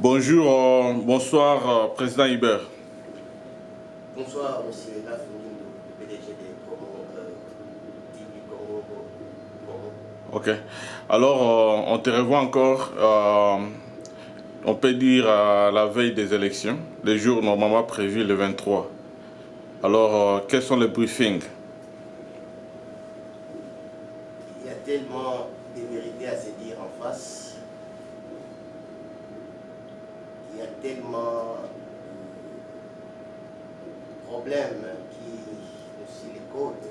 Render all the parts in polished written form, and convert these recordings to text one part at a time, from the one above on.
Bonjour, bonsoir, Président Hubert. Bonsoir, monsieur Lafouine, PDG des Congo, TV Congo. Ok. Alors, on te revoit encore, on peut dire à la veille des élections, les jours normalement prévus le 23. Alors, quels sont les briefings? Il y a tellement de vérités à se dire en face. Il y a tellement de problèmes qui nous sur les côtes.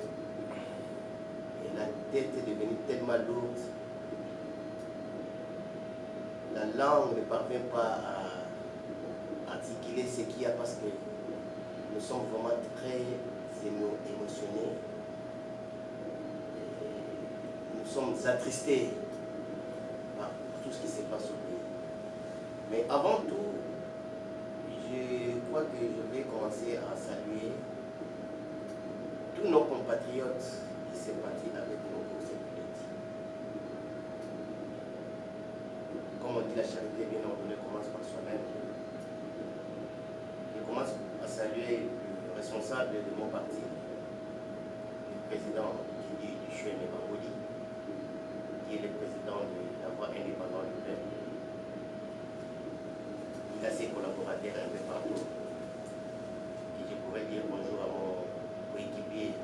Et la tête est devenue tellement lourde. La langue ne parvient pas à articuler ce qu'il y a parce que nous sommes vraiment très émotionnés. Nous sommes attristés par tout ce qui se passe au pays. Mais avant tout, je crois que je vais commencer à saluer tous nos compatriotes qui sympathient avec nous pour cette lutte. Comme on dit, la charité bien ordonnée commence par soi-même. Je commence à saluer le responsable de mon parti, le président du Chouene Bangoli, qui est le président de la voix indépendante du peuple. Il a ses collaborateurs un peu partout. Et je pourrais dire bonjour à mon coéquipier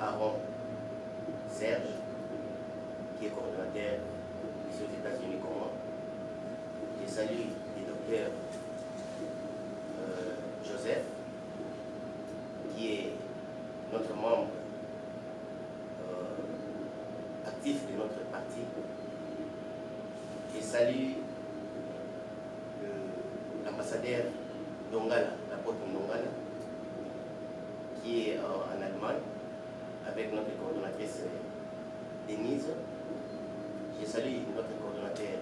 Aaron Serge, qui est coordonnateur ici aux États-Unis comme moi. Je salue le docteur Joseph, qui est notre membre actif de notre parti. Je salue l'ambassadeur Ndongala, l'apôtre Ndongala, qui est en Allemagne, avec notre coordonnatrice Denise. Je salue notre coordonnateur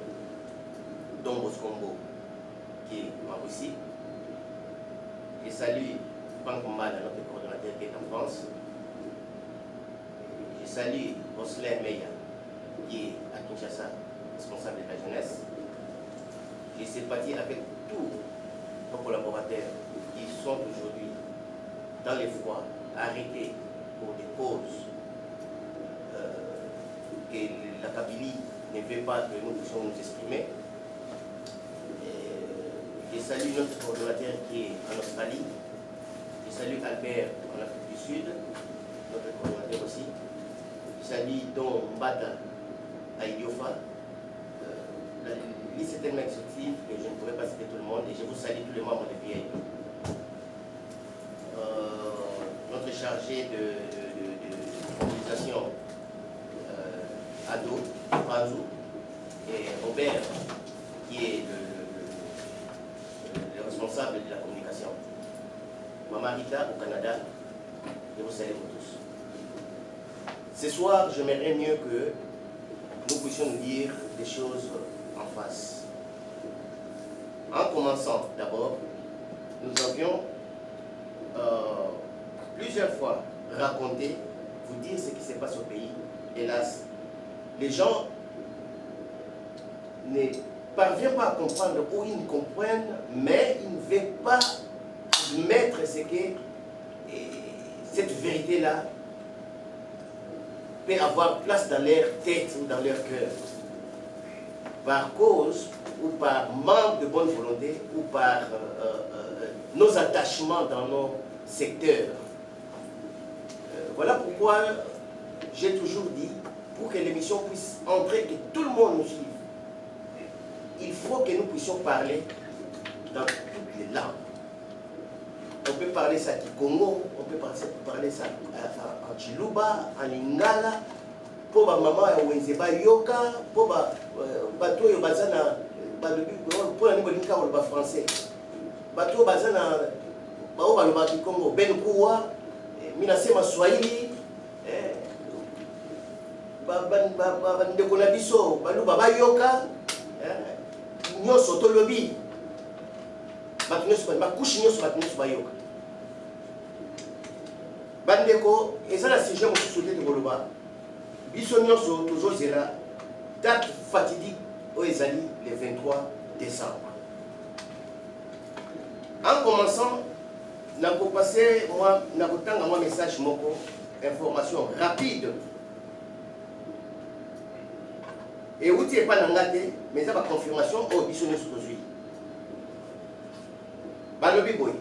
Don Boscombo, qui est en Russie. Je salue Franck Mbala, notre coordonnateur qui est en France. Je salue Roselin Meya, qui est à Kinshasa, responsable de la jeunesse. Je sympathise avec tous nos collaborateurs qui sont aujourd'hui dans les froids, arrêtés pour des causes que la Kabylie ne veut pas que nous puissions nous exprimer. Je salue notre coordonnateur qui est en Australie. Je salue Albert en Afrique du Sud, notre coordonnateur aussi. Je salue Don Mbata à Idiofa. La liste est tellement exhaustive que je ne pourrais pas citer tout le monde et je vous salue tous les membres de VIP. Notre chargé de mobilisation Ado, Razou, et Robert, qui est le responsable de la communication. Maman Rita au Canada, je vous salue vous tous. Ce soir, j'aimerais mieux que nous puissions nous dire des choses en face. En commençant d'abord, nous avions plusieurs fois raconté, vous dire ce qui se passe au pays. Hélas, les gens ne parviennent pas à comprendre ou ils ne comprennent, mais ils ne veulent pas admettre ce que cette vérité-là peut avoir place dans leur tête ou dans leur cœur. Par cause ou par manque de bonne volonté ou par nos attachements dans nos secteurs. Voilà pourquoi j'ai toujours dit, pour que l'émission puisse entrer, que tout le monde nous suive, il faut que nous puissions parler dans toutes les langues. On peut parler ça en Congo, on peut parler ça en Chiluba, en Lingala, pour ma maman Wenzeba Yoka, pour bateau yo bazana pour la Nibolinka ou le français. Bateau bazana bao baloba ki Congo ben kuwa minasema Swahili ndeko na biso baluba bayoka nyoso tolobi bato nyonso bakushi nyonso bato nyonso bayoka bandeko eza na sujet mosusu te tokoloba biso nyonso tozozela date fatidique oyo ezali le 23 décembre. En commençant, je vais passer un message, information rapide. Et où tu n'es pas dans mais ça va confirmation au bisounou aujourd'hui. Balobi Boy,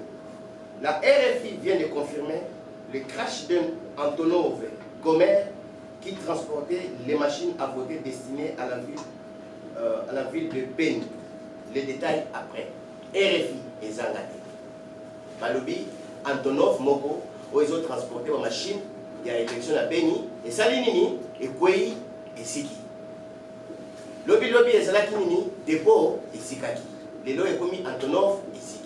la RFI vient de confirmer le crash d'un Antonov Gomer qui transportait les machines à voter destinées à la ville de Beni. Les détails après. RFI et Zangate. Balobi, Antonov Moko, où ils ont transporté les machines, il y a élection à Beni, et Salinini, et Kwei, et Siki. Lobi et Zalakinini, dépôt, et Sikaki. Les lois est commis Antonov et Siki.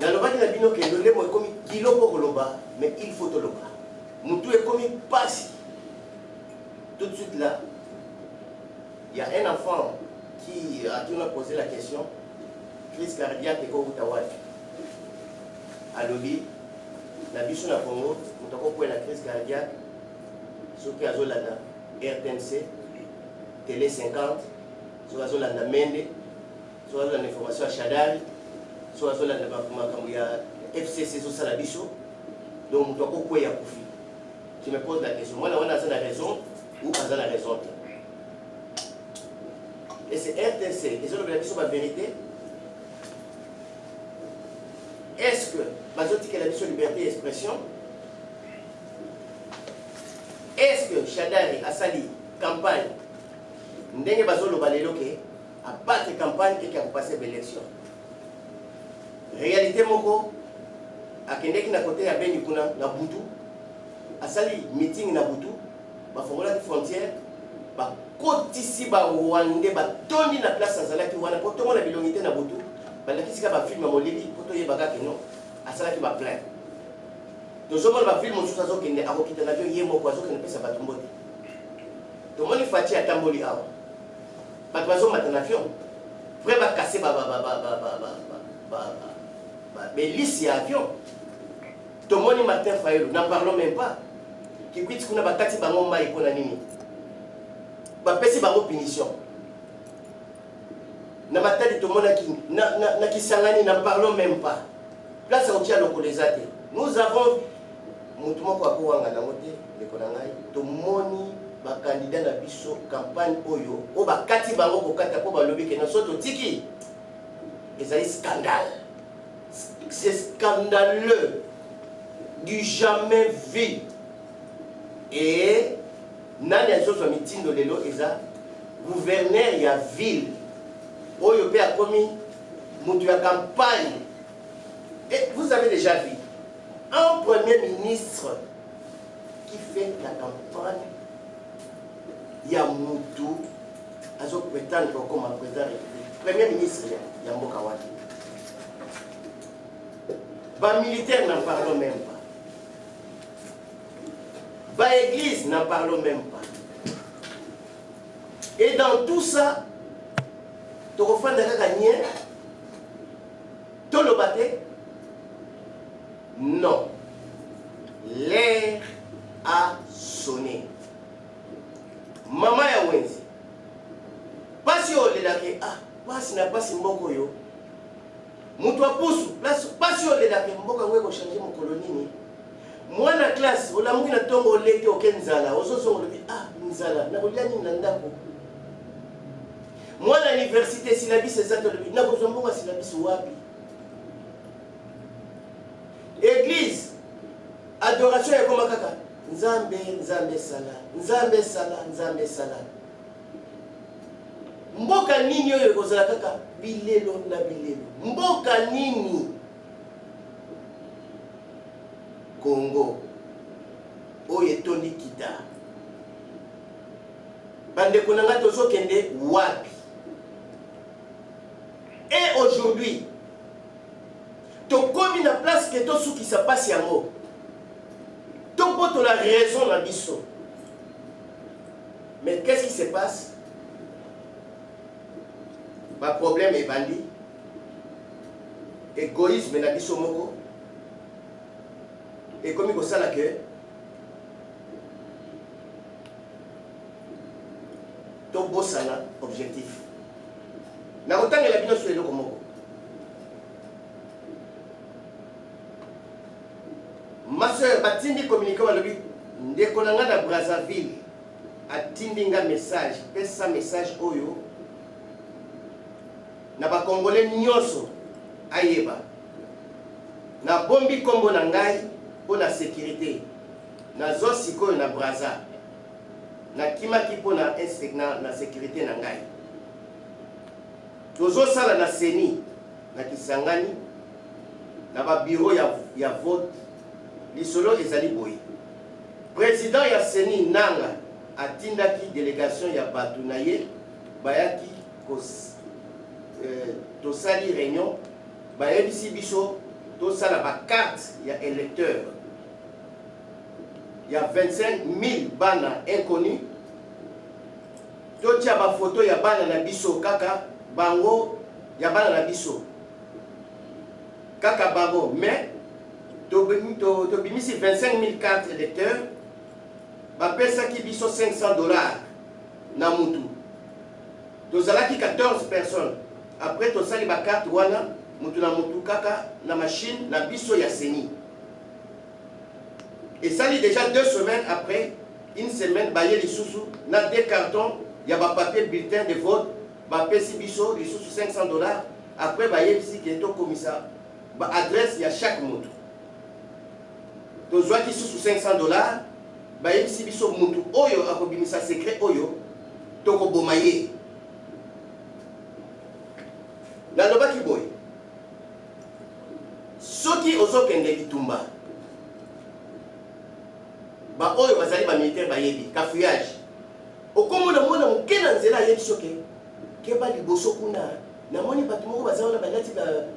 Dans le bas de la bino, le lemo est commis kilo pour loba, mais il faut te loba. Moutou est commis passi. Tout de suite là, il y a un enfant à qui on a posé la question, crise cardiaque et Koutawad. À l'obi, la bichon à Congo, nous avons la crise cardiaque, ce qui a Zolanda, RTNC, Télé 50, ce qui a Zolanda Mende, ce qui a Zolanda information à Chadari, ce qui a Zolanda FCC, ce qui a la bichon. Donc nous avons la Koufi. Je me pose la question, moi, on a la raison ou on a la raison. Et c'est RTC, et c'est la vérité. Est-ce que, que la mission liberté d'expression, est-ce que Chadari a sali campagne, ndenge bazolo baleloke, a battre campagne et qui a passé l'élection? Réalité moko, a kendeki na côté ya Beni kuna na Butu, a sali meeting na Butu, ba fongola frontière, ba kotisi ba Rwandais ba tondi na place azalaki wana po to mona bilongité na Butu. Balakisika ba film molili poto yebaka keno asalaki ba plein to zomo ba film mosusu azokende akokita na avion yemo kwa azokende pesa bato mbote to moni fati atamboli awa bato bazomata na avion vrai ba casser belisi ya avion to moni Martin Fayulu n'en parlons même pas qui kwiti kuna bakati bango mai kona nini ba pesi bango punition. Na matadi to monaki na kisangani n'en parlons même pas. Place au tia lokolezate. Nous avons mutumo kwa kuwanga na mote de konangai to moni ba candidat na biso campagne oyo o ba kati bango ko kata po ba lobi ke na soto tiki. Ezali scandale. C'est scandaleux du jamais vu. Et nani azozo mitindo lelo eza gouverneur ya ville. Oyo pe a commis la campagne. Et vous avez déjà vu un premier ministre qui fait la campagne. Il y a Moutou, Azo prétendre comme un président de la République. Premier ministre, il y a Mbokawati. Bah militaire, n'en parlons même pas. Bah église, n'en parlons même pas. Et dans tout ça, tu refais de gagner, tu le battais. Non. L'air a sonné. Maman ya wenzi. Pas si on est là, pas si n'a pas si mboko yo. Moutoua pousse, pas si on est là, mboko ngwe ko changer mon colonie. Moi na classe, on a mouki na tongo leke aucun nzala. Ozo songo le nzala. Na boliani nandako. Moi, à l'université, si la vie c'est ça, je n'ai pas besoin de si la vie c'est wapi. Église, adoration et comme kaka. Nzambe, Nzambe sala, Nzambe sala, Nzambe sala. Mboka nini oyo kozala kaka bilelo na bilelo. Mboka nini? Congo. Oye Tony Kita. Bande konanga tozo kende wapi. Et aujourd'hui, tu as la place que tu qui se passe à moi. Tu as la raison dans l'issue. Mais qu'est-ce qui se passe? Le problème est bandit. Égoïsme dans l'issue. Et comme il y a ça, to bosana objectif na kotangela bino sur eloko moko ma soeur batindi communiqué balobi ndeko na nga na Brazzaville atindi nga message pesa message oyo na ba congolais nyonso ayeba na bombi kombo na ngai po na sécurité nazo sikoyo na Brazza na kimaki po na na sécurité na ngai tozo sala na seni na Kisangani na ba bureau ya vote lisolo ezali boye président ya seni nanga atindaki délégation ya batu na ye bayaki tosali réunion bayebisi biso tosala ba carte ya électeur ya 25 000 bana inconnus totia ba photo ya bana na biso kaka bango ya bana na biso kaka bango mais tobimisi 25 000 cartes électeurs bapesaki biso $500 na mutu tozalaki 14 personnes après tosali ba carte wana mutu na mutu kaka na machine na biso ya seni et ça déjà 2 semaines après une semaine baye lisusu na 2 cartons ya ba papier bulletin de vote bapesi biso lisusu $500 après baye bisi keto komisa ba adresse ya chaque mutu tozwaki susu $500 baye bisi biso mutu oyo akobimisa secret oyo tokoboma ye nalobaki boye soki ozokende Kitumba ba oyo bazali ba militaire bayebi cafouillage okomona mona mokena nzela yebi soke keba liboso kuna na moni batu moko bazala balati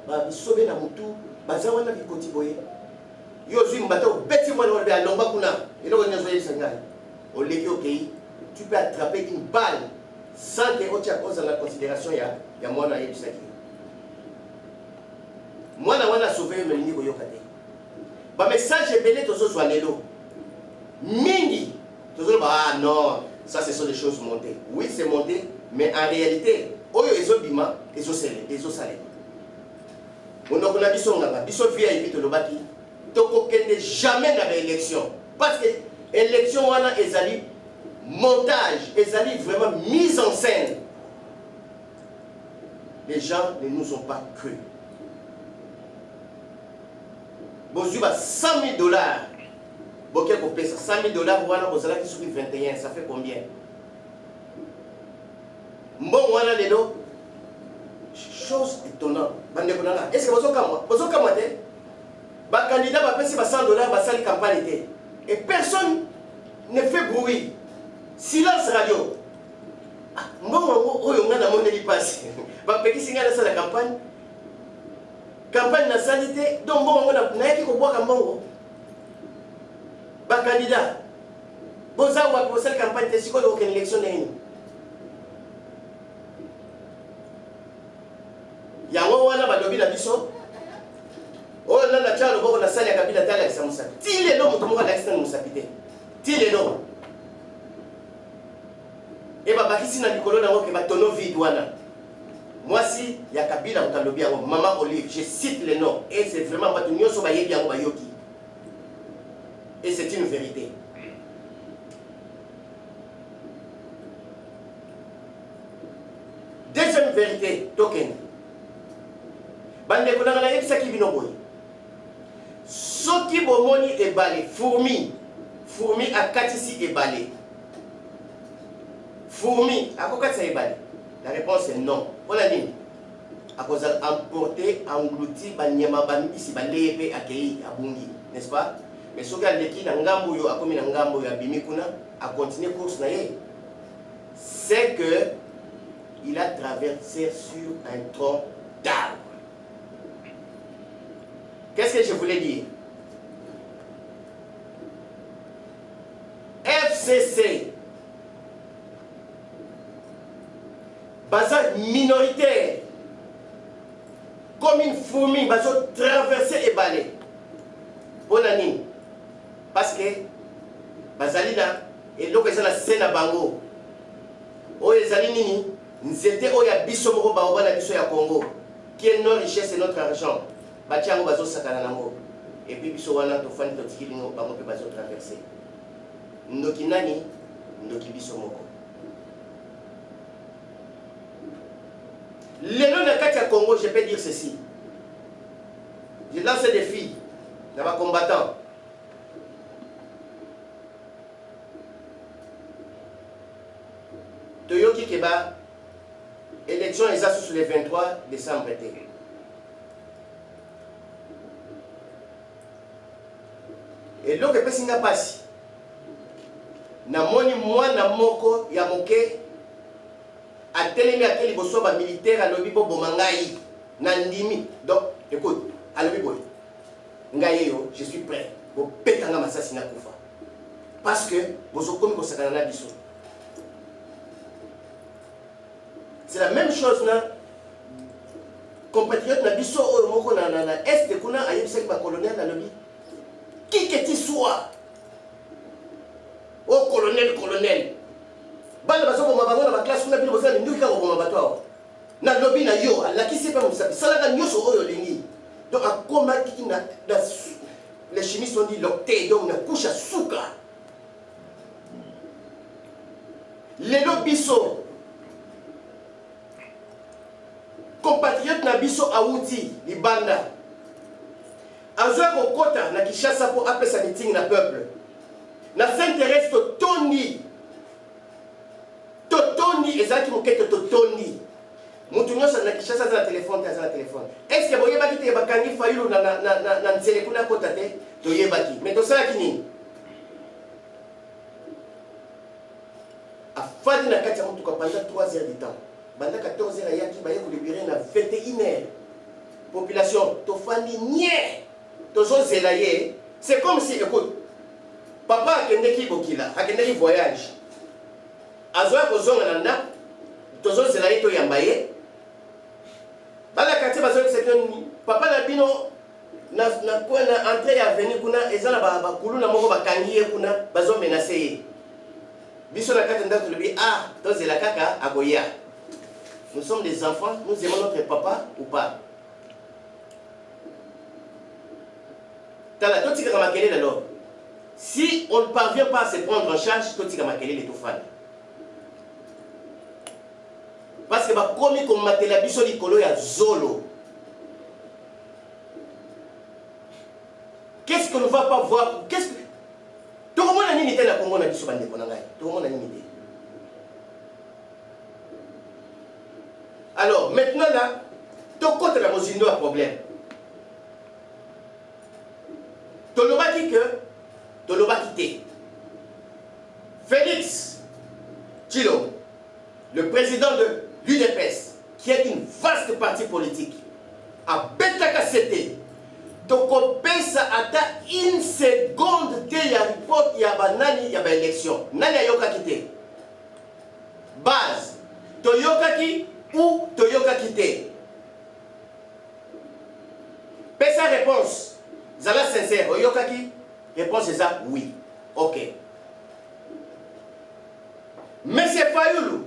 ba bisobe na mutu bazala na bikoti boye yo zwi mbata obeti mwana wala ba lomba kuna eloko nyazo yebi sangai oleki okei tu peux attraper une balle sans que otia cause la considération ya mwana yebi saki mwana wana sauver melingi koyoka te ba message ebele tozozwa lelo mingi toujours ah non ça ce sont des choses montées oui c'est monté mais en réalité oyo ezobima ezosale mondoko na biso ngaba biso VIP tolobaki tokokende jamais na élection parce que élection wana ezali montage ezali vraiment mise en scène les gens ne nous ont pas cru bozuba $100 000 Boké kopé ça $100 000 wana bozala ki soki 21 ça fait combien mbon wana lelo chose étonnante bande konanga est-ce que bozokamwa te ba candidat ba pesi ba $100 ba sali campagne té et personne ne fait bruit silence radio mbon oyo ngana moneli passe ba pekisi ngana sala campagne na sanité donc mbon na yaki ko boka mbongo ba candidat boza wa pour cette campagne de sikoyo aucune élection n'est yango wana balobi na biso o na chalo boko na sali ya kabila tala ya samusa tile no mutu moko na externe musapite tile no e ba bakisi na likolo na ngoke ba tono vide wana mwasi ya kabila utalobi yango maman Olive je cite les noms et c'est vraiment batu nyonso ba yebi yango ba yoki. Et c'est une vérité. Deuxième vérité, token. Bande konanga yebisa ki bino boy. Soki bomoni ebale fourmi akatisi ebale. Fourmi akokatisa ebale. La réponse est non. Voilà nini. Akozal emporter, englouti banyama bambisi balepe akei abungi, n'est-ce pas? Mais ce gars qui n'a ngambo yo akomi na ngambo ya bimikuna a continué course na ye, c'est que il a traversé sur un tronc d'arbre. Qu'est-ce que je voulais dire? FCC baza minoritaire comme une fourmi bazo traverser et balayer. Bonani. Parce que bazali na et donc ezala sena bango oyo ezali nini nzete oyo ya biso moko baoba na biso ya Congo qui est notre richesse et notre argent batia yango bazosakana nango et puis biso wana tofandi totikili bango mpe bazotraverse ndoki nani ndoki biso moko lelo na kati ya Congo je peux dire ceci je lance des défis na ba combattants toyoki keba élection eza sur le 23 décembre te eloko epesi nga pasi namoni mwana moko ya moke atelemi ate liboso ba militaire alobi boboma ngai na ndimi donc écoute alobi boye ngai yo je suis prêt bopetanga masasi na kufa parce que bozokomi kosakana na biso. C'est la même chose na compatriote na biso oyo moko na est kuna ayebisaki ba colonel na lobi qui que tu sois oh colonel bana bazoko mabango na ba classe kuna bino bozala nduki ka ngoma bato awo na lobi na yo alakisi pe musabi salaka nyoso oyo lingi donc akoma kiki na les chimistes ont dit l'octet donc na couche suka lelo biso compatriote na biso auti libanda azwa kokota na Kinshasa po apesa meeting na peuple na Saint-Thérèse totondi ezaki mokete totondi mutu nyonso na Kinshasa aza na telefone te aza na telefone est-ce que boyebaki te bakangi Fayulu na nzele kuna kota te toyebaki mais tosalaki nini afandi na kati ya motuka pendant 3 heures de temps banda 14 heures ayaki baye kolibere na 21 heures population tofandi nie tozozela ye c'est comme si écoute papa akendeki bokila akendeki voyage azoya kozonga na ndako tozozela ye toyamba ye bala kati bazolekisa bino papa na bino na entrée ya avenue kuna eza na bakulu na moko bakangi ye kuna bazomenase ye biso na kati ndako tolobi ah tozela kaka akoya. Nous sommes des enfants, nous aimons notre papa ou pas. Alors, si on ne parvient pas à se prendre en charge, parce que comme on m'a dit la biso likolo ya zolo. Qu'est-ce qu'on ne va pas voir? Qu'est-ce que tout le monde a une idée la Congo na biso bande konanga. Tout le monde a une idée. Alors, maintenant là, ton côté la Mozindo a problème. Tolobaki que, Tolobaki te. Félix Tshilombo, le président de l'UDPS, qui est une vaste partie politique, a Betaka Sete, donc pesa ata une seconde te ya report ya banani ya ba élection. Nani ayoka kite? Base, toyokaki ou toyokaki te? Pesa réponse. Zala sincère, oyokaki? Réponse est ça, oui. Ok. Monsieur Fayulu,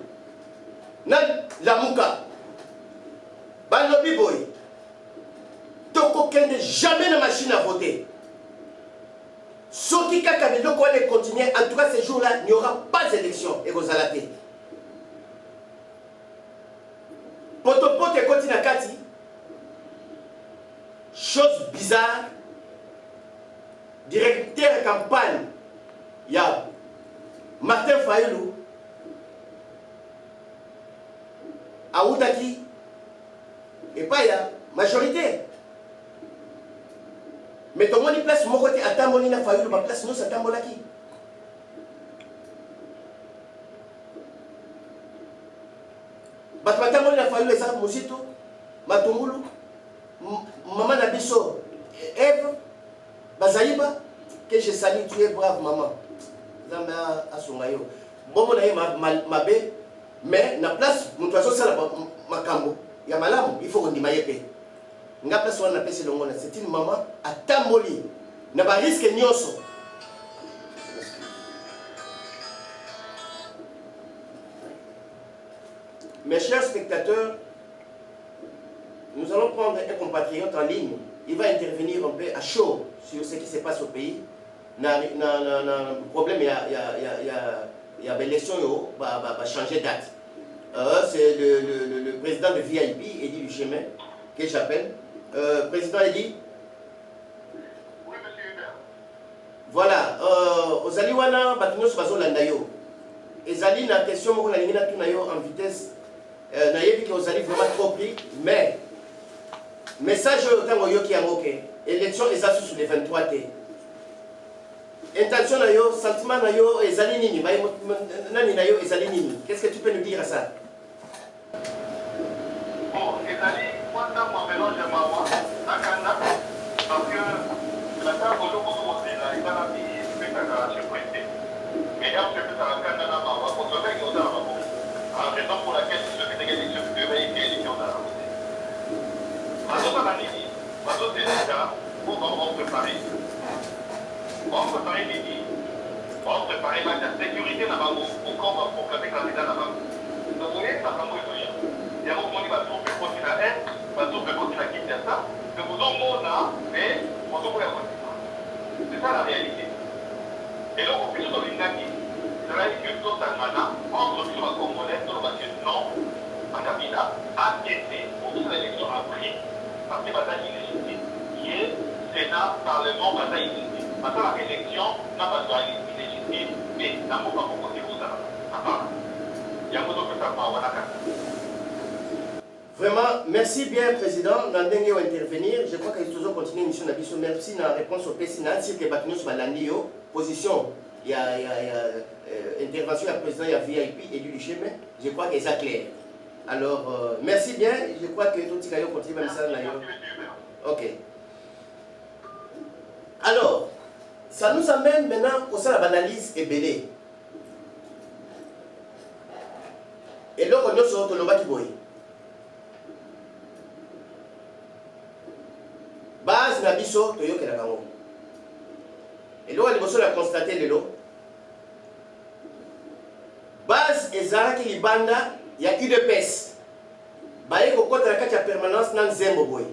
na Lamuka, Balobi Boy, Toko Kende jamais na machine à voter. Soki kaka biloko wana continuer, en tout cas ces jours-là, il n'y aura pas d'élection et vous allez. Potopote continue à Kati. Chose bizarre. Directeur de campagne, il y a Martin Fayulu. Aoudaki. Et pas il y a majorité. Mais tout le monde place mon côté à Tamoni na Fayulu, ma place nous c'est Tambolaki. Batmatamoni na Fayulu les arbres Mosito, Matumulu, Maman Nabiso, Eve, Bazaïba, que je salue, tu es brave maman. Zamba Asungayo. Bon, mon aïe ma bé, mais na place, mon toiseau ça ma cambo. Il y a malam, il faut qu'on y maille. Nga place on appelle c'est une maman à Tamboli. N'a pas risque nyoso. Mes chers spectateurs, nous allons prendre un compatriote en ligne. Il va intervenir un peu à chaud sur ce qui se passe au pays. Le problème, il y a l'élection qui va changer de date. C'est le président de VIP, Eddie Luchemin, que j'appelle. Président Eddie. Oui, monsieur Hubert. Voilà. Aux Aliwana, Batunos Bazolandayo. Et Zali, la question, on a en vitesse. Nayebi qui aux Ali vraiment trop pris, mais message autant qui a moqué. Élection est sous les 23 T. Intention nayo, sentiment nayo, et Zali nini, nani nayo, et Zali nini. Qu'est-ce que tu peux nous dire à ça? Bon, et Zali, moi, dans mon mélange de maman, Nakanda, parce que la table au logo de la, il va la vie, c'est à surprêter. Mais là, je peux faire un canada à maman, pour se faire une autre à la raison pour laquelle je fais des élections de l'élection dans la route. Maintenant, la ligne, maintenant, c'est déjà pour on préparer. On préparer l'idée. On préparer la sécurité là-bas, pour qu'on va proclamer candidat là-bas. Donc, vous voyez, ça va mourir. Il y a un moment où il va trouver quoi qu'il a est, il va trouver quoi qu'il a quitté ça, que vous en là, mais on se voit à c'est ça la réalité. Et donc, au plus de l'Inaki, cela est que tout un mana, entre le Congolais, tout le bâtiment, non, à Kabila, a été, pour que l'élection a pris, parce que bataille illégitime, qui est Sénat, Parlement, bataille illégitime. Maintenant, l'élection n'a pas besoin illégitime, mais n'a pas beaucoup de choses à part. Il y a beaucoup de choses à part, voilà. Vraiment, merci bien, Président. Nandenge va intervenir. Je crois qu'il faut continuer l'émission d'Abisso. Merci dans la réponse au PSINA. Si les bâtiments sont l'andio, position, il y a intervention du président, il y a VIP et du chemin. Je crois que c'est clair. Alors, merci bien. Je crois que tout le monde continue même ça. Ok. Alors, ça nous amène maintenant au sein de l'analyse et belé. Et là, on est sur le bas qui boit. Base na biso toyokela kango. Et là, on a constaté le lot. Base ezalaki libanda, il y a UDPS. Baye kokota na kati ya permanence na Nzembo boy.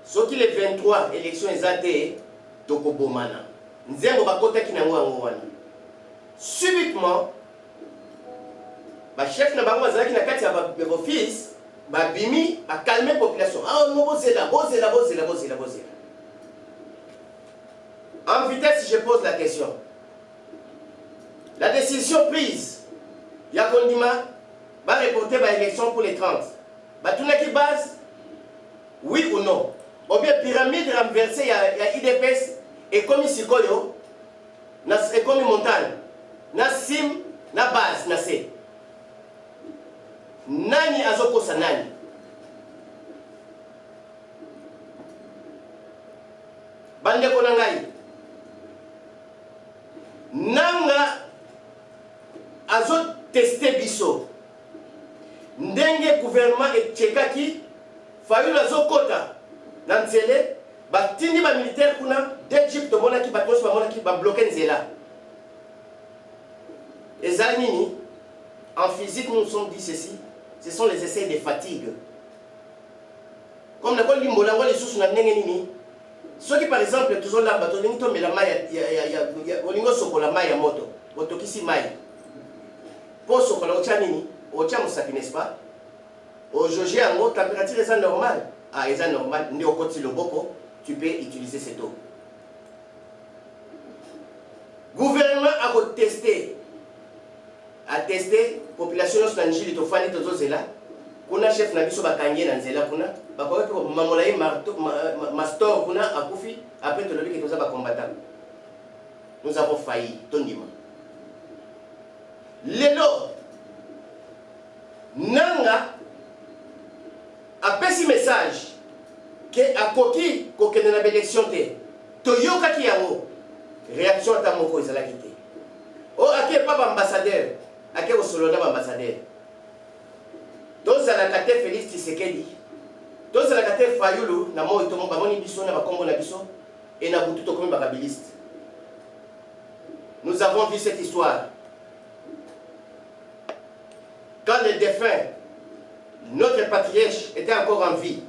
Soki les 23 élections ezate tokobomana. Nzembo bakota ki nango yango wana. Subitement, ba chef na bango azalaki na kati ya ba office. Babimi a calmé la population. Ah, non, bozela. En vitesse, je pose la question. La décision prise, Yakondima va reporter l'élection pour les 30. Batuna qui base, oui ou non? Ou bien pyramide renversée, il y a IDPS, et comme Sikoyo, et comme montagne, na sim, na base, na C. Nani azokosa nani? Bande konangai. Nanga azo tester biso. Ndenge gouvernement et tchekaki fayu azokota nanzele batindi ba militaire kuna d'Égypte monaki batos ba monaki ba bloquer nzela. Ezanini en physique nous nous sommes dit ceci. Ce sont les essais de fatigue. Comme nous avons dit, les sources n'ont ceux qui, par exemple, toujours là, ils ont mis la maille, il y a la maille à moto, ils ont maille. Pour ce qu'on a dit, au tcham, n'est-ce pas? Au jauge, en température est normale. Ah, est normal, tu peux utiliser cette eau. Le gouvernement a testé. A testé population na njili to fani to zozela kuna chef na biso bakangie na nzela kuna bakowe ko mamolaye mastor kuna akufi après to lobi ke toza ba combattant. Nous avons failli tondima lelo nanga apesi message que akoki ko kende na élection te to yokaki yango réaction ta moko ezalaki te o ake pas ambassadeur ake osolola ambassadeur tozala kate Félix Tshisekedi tozala kate Fayulu na moi to bamoni biso na bakombo na biso et na butu to komi bakabiliste. Nous avons vu cette histoire. quand le défunt, notre patriarche, était encore en vie,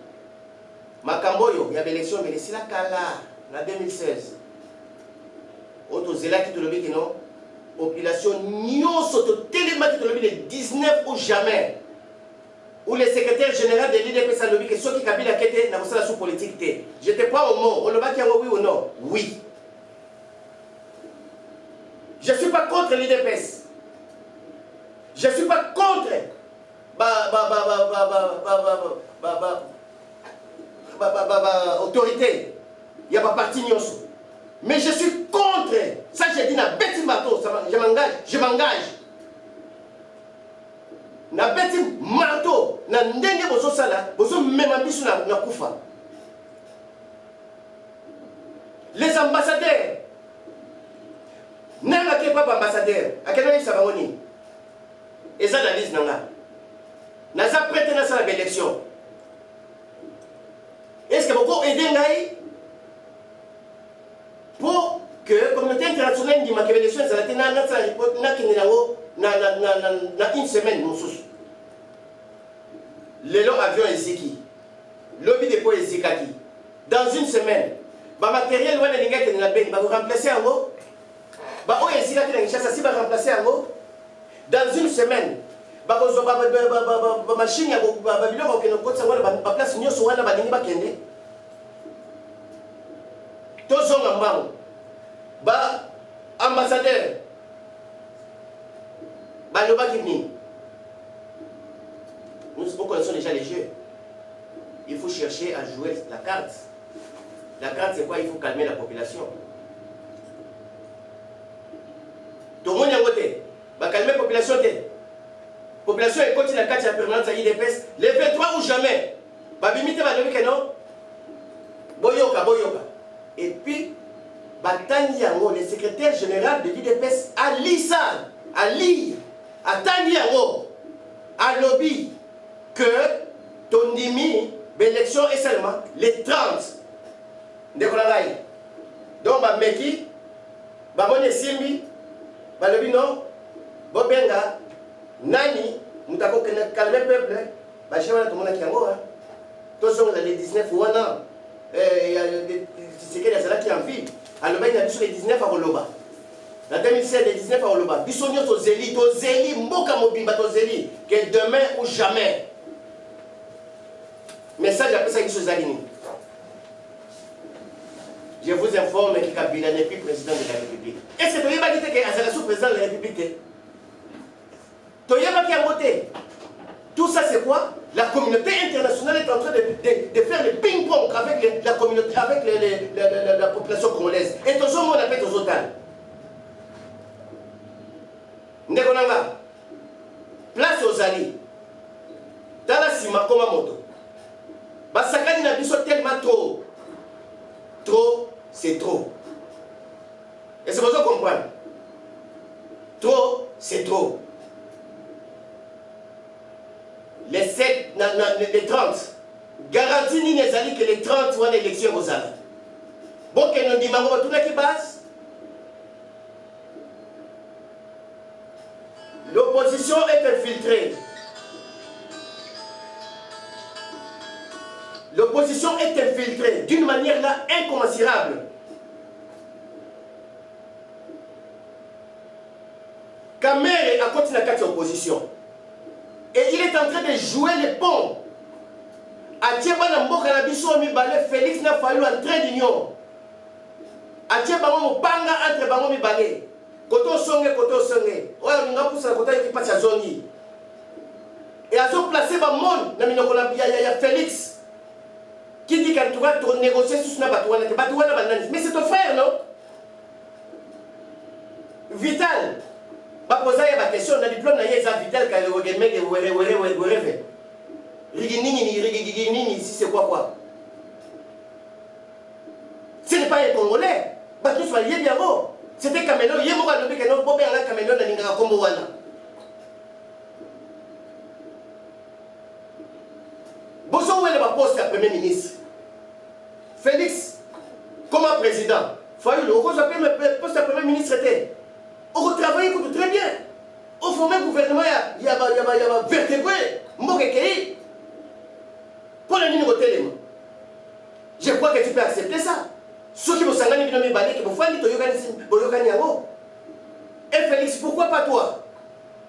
Makamboyo, il y avait l'élection, mais c'est la Kala, en 2016. Auto Zela qui te le dit non, population nyonso to tellement qui te le dit le 19 ou jamais. Où le secrétaire général de l'IDPS a dit que ceux qui Kabila était dans la sous-politique. Je n'étais pas au mot, on le bat qui a oui ou non? Oui. Je ne suis pas contre l'IDPS. Je ne suis pas contre autorité. Il n'y a pas parti nyonso. Mais je suis contre. Ça, j'ai dit, na bêti marteau. Je m'engage. Na bêti marteau. Na ndenge bozo sala. Bozo même ambition na kufa. Les ambassadeurs. Nanga ke papa ambassadeur. A quel moment ça va venir? Et ça, analyse nanga. Na ça prête na ça l'élection. Est-ce que beaucoup aidé ngai? Pour que la communauté internationale dit que l'élection est une semaine. Le long avion Ezeki, lobby dépôt Ezekaki. Dans une semaine, le matériel va remplacer en haut. Dans une semaine, la machine ambassadeur, nous connaissons déjà les jeux. Il faut chercher à jouer la carte. La carte, c'est quoi? Il faut calmer la population. Tout le monde est voté. Calmer la population. La population est contre la carte de la permanence à l'IDPS. Les 23 ou jamais. Babimite va dire que non. Boyoka, boyoka. Et puis, Batani Yango, le secrétaire général de l'IDPS, a lu ça, a lire, à Tani Yango, à lobby, que Tondimi, l'élection est seulement les 30 de Kolalaï. Donc, Meki, Babone Simbi, Balobi non, Bobenga, Nani, Moutako calmer le peuple, Bachéwana tout le monde qui Yango, tous sont les 19 ou 1 an. C'est qu'il y a cela qui en vie. Alors, il y a les 19 à Roloba. En 2016, les 19 à Roloba. Bissonio Tozeli, Mboka Mobimba Tozeli, que demain ou jamais. Message après ça, qui Zalini. Je vous informe que Kabila n'est plus président de la République. Est-ce que tu as dit que Azala est président de la République? Tu as dit voté. Tout ça, c'est quoi? La communauté internationale est en train de faire le ping-pong avec la communauté, avec la population congolaise. Et tout ça, on appelle aux OTAN. Ndekonanga, place aux alliés. Dans la Sima, comme moto. Basakani n'a biso tellement trop. Trop, c'est trop. Et c'est pour ça qu'on comprend. Trop, c'est trop. Les 7, les 30. Garantie ni les alliés que les 30 vont à l'élection aux alliés. Bon, que nous disons, tout le qui passe. L'opposition est infiltrée. L'opposition est infiltrée d'une manière là incommensurable. Kamere a continué à faire l'opposition. Et il est en train de jouer les ponts. A Tiebana Mboka na biso mibale, Félix n'a fallu en train d'union. A Tiebana Mopanga entre bango mibale. Koto songe, koto songe. Oya nga poussa la kota qui passe à zone. Et à son placé ba monde na minoko na ya Félix. Qui dit qu'en tout cas tu négocier sous na batouana, mais c'est ton frère non? Vital. Ba poser la question na diplôme na yeza Vital ka le mec were. Rigini, si c'est quoi? Ce n'est pas un Congolais. Bah tout soit lié bien beau. C'était Camelot, il y a beaucoup de gens qui ont été Camelot dans l'Ingra Combo Wana. Bonjour, où est le poste à Premier ministre? Félix, comme président, il faut le poste à Premier ministre. On travaille très bien. On forme un gouvernement. vertébré. Mbokekei. Pour le niveau télé. Je crois que tu peux accepter ça. Ceux qui vont s'engager dans mes balais, qui vont faire des Toyokani. Et Félix, pourquoi pas toi?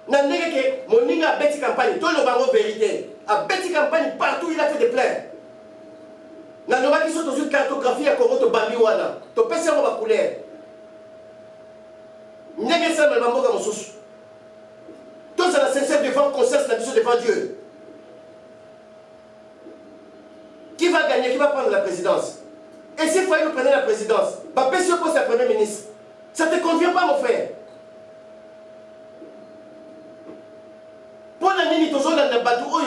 Nandenge que mon ninga a bêti campagne, tout le bango vérité. A bêti campagne partout, il a fait des plaintes. Nandoma qui sont dans une cartographie à Congo, to Bambiwana. To pèse en ma couleur. Nenge ça, mais mambo comme sous. Tous à la sincère devant conscience, la mission devant Dieu. Qui va gagner? Qui va prendre la présidence? Et s'il fallait prendre la présidence, bah pèse au poste à Premier ministre. Ça ne te convient pas, mon frère? Pour la nini toujours dans le bateau, oh,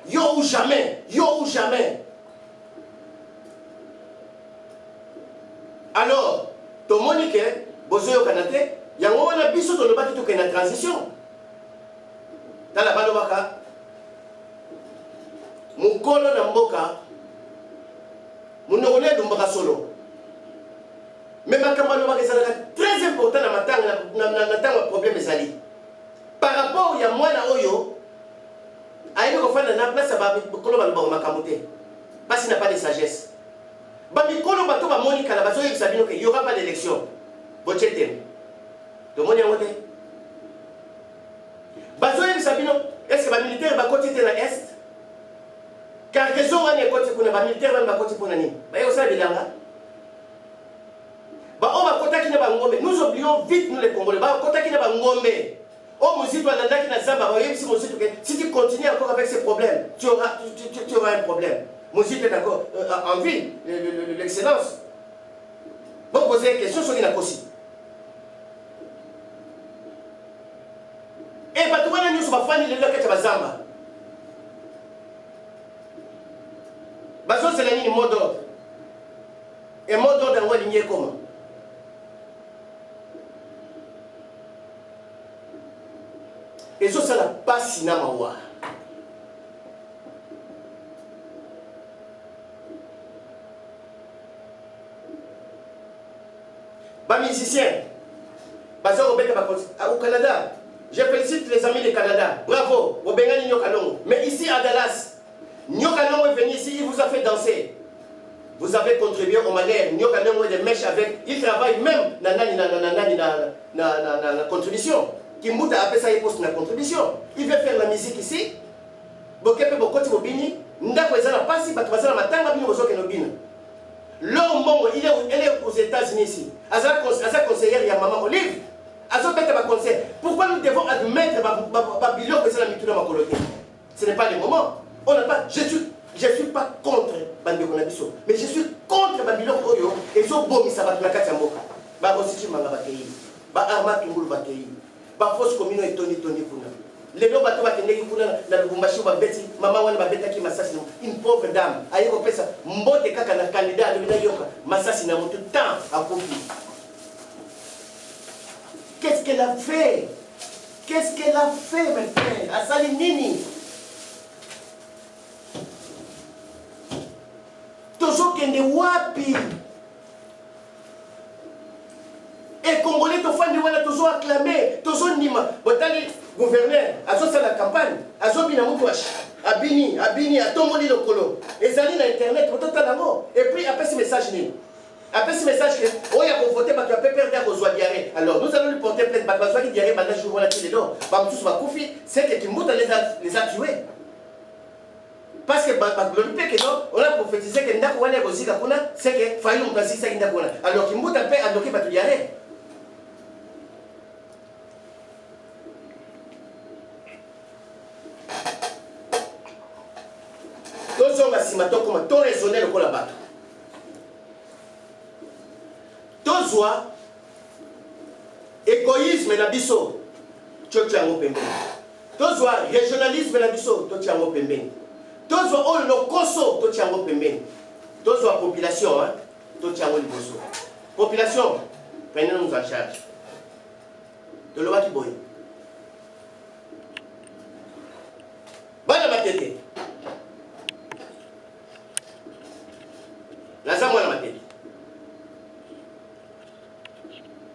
yo ou jamais, yo ou jamais. Alors, ton monique, bozo kanate, yango wana biso to le bateau qui est en transition. Dans la balobaka, mukolo na mboka, munokone dumbaka solo. Mais ma camarade est très important dans ma problème ezali. Par rapport à moi na oyo, aïe ko fana na place ba kolo ba lo makamote. Parce qu'il n'a pas de sagesse. Ba mi kolo ba to ba monika la ba so yebisa bino que il y aura pas d'élection. Bochete. To moni ngote. Ba so yebisa bino est-ce que ba militaire ba côté na est? Car raison wana côté kuna ba militaire ba côté pour nani? Ba yo sa bilanga. Ba o ba kota kina ba ngombe. Nous oublions vite nous les Congolais. Ba kota kina ba ngombe. Oh, si tu continues encore avec ces problèmes, tu auras un problème. Moussi est d'accord en ville, l'excellence. Vous posez une question sur la aussi. Et tu vas nous faire faire le Zamba. Bazo c'est la ligne mot d'ordre. Et mot d'ordre dans la ligne comment? Et ça, ça n'a pas cinéma. Bah, musicien, au Canada, je félicite les amis du Canada. Bravo, mais ici à Dallas, Nyokanongo est venu ici, il vous a fait danser. Vous avez contribué au manière. Nyokanongo est des mèches avec. Il travaille même dans la contribution. Qui m'a appelé ça, il poste la contribution. Il veut faire la musique ici. Bokepe bokoti bobini. Ndako ezala pasi, batwazala matanga bino bozoke no bino. L'homme Mbongo, il est aux États-Unis ici. Asa conseillère, il y a Maman Olive. Asa bête ma conseillère. Pourquoi nous devons admettre Babylon que c'est la mituna ma colonie? Ce n'est pas le moment. On n'a pas. Je suis pas contre Bandeko Nabiso, mais je suis contre Babylon Oyo et so bomi ça va te la katamboka. Ba ositi manga bakei. Ba arma tungulu bakei. Ba fausse commune et toni kuna. Les deux bateaux bakendeki kuna na Lubumbashi ba beti mama wana ba betaki masasi une pauvre dame. Aye ko pesa mbote kaka na candidat de yoka masasi na mutu temps à kofi. Qu'est-ce qu'elle a fait? Qu'est-ce qu'elle a fait maintenant? Asali nini? Toujours kende wapi? Et Congolais to fandi wana toujours acclamé, toujours nima. Botali gouverneur, azo sa la campagne, azo bina mutwash, abini, atomoli lokolo. Ezali na internet, botata nango. Et puis après ce message ni. Après ce message que oya ko voter ba tu peux perdre à kozwa diarrhée. Alors nous allons lui porter plainte ba kozwa ki diarrhée banda jour wana tile do. Ba mutsu ba kufi, c'est que Kimbuta les a tués. Parce que on a prophétisé que Ndako wana kozika kuna, c'est que faille on place ça Ndako wana. Alors Kimbuta peut adorer ba tu diarrhée. Tozonga simato comme to raisonner le kola bato. Tozwa égoïsme na biso tchotiango pembeni. Tozwa régionalisme na biso tchotiango pembeni. Tozwa oyo lokoso tchotiango pembeni. Tozwa population hein tchotiango liboso. Population prenez-nous en charge. De l'oba ki boy. Bana matete. Naza mwana matete.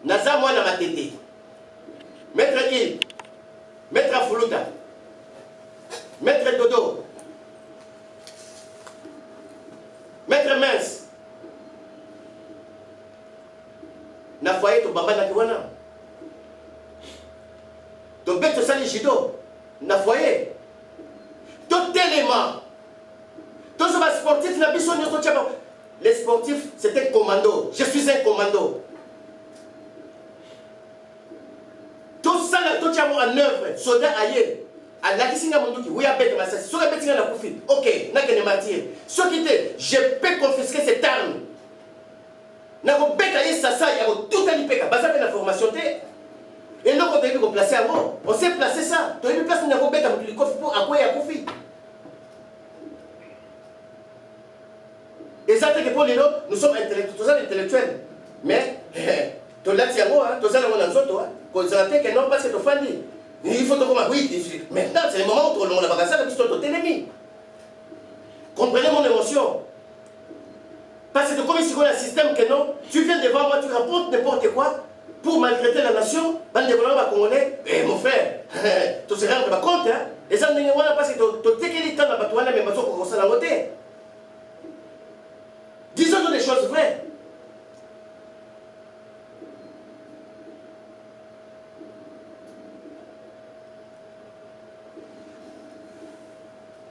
Naza mwana matete. Maître il. Kuluta. Maître Dodo. Maître Mince. Na foyer to bamba na kiwana. To beto sali jido. Na foyer. To télément. To so ba sportif na biso nyoto tchaba. Les sportifs, c'est un commando. Je suis un commando. Tout ça, tout ça en œuvre. Soldat ailleurs. À la question de mon oui, à bête, mais ça, la bête, la profite. Ok, n'a qu'à ne mentir. Ce qui était, je peux confisquer cette arme. N'a pas bête ailleurs, ça, il y a tout à l'IPK. Bah, ça fait la formation. Et non, on a pu placer à moi. On s'est placé ça. Tu as pu placer une bête à quoi il y a profit. Et ça, c'est que pour les autres, nous sommes intellectuels. Mais, tu l'as dit à moi, tu l'as dit à moi, constater que non, parce que tu fais. Il faut te dire, oui, maintenant, c'est le moment où on a pas ça, parce que tu es ennemi. Comprenez mon émotion. Parce que comme ici, on a un système que non, tu viens devant moi, tu rapportes n'importe quoi pour maltraiter la nation, dans le développement congolais. Eh, mon frère, tu te rends compte, hein? Et ça, parce que tu es quelqu'un dans la bataille, mais tu commences à la voter. Disons-nous des choses vraies.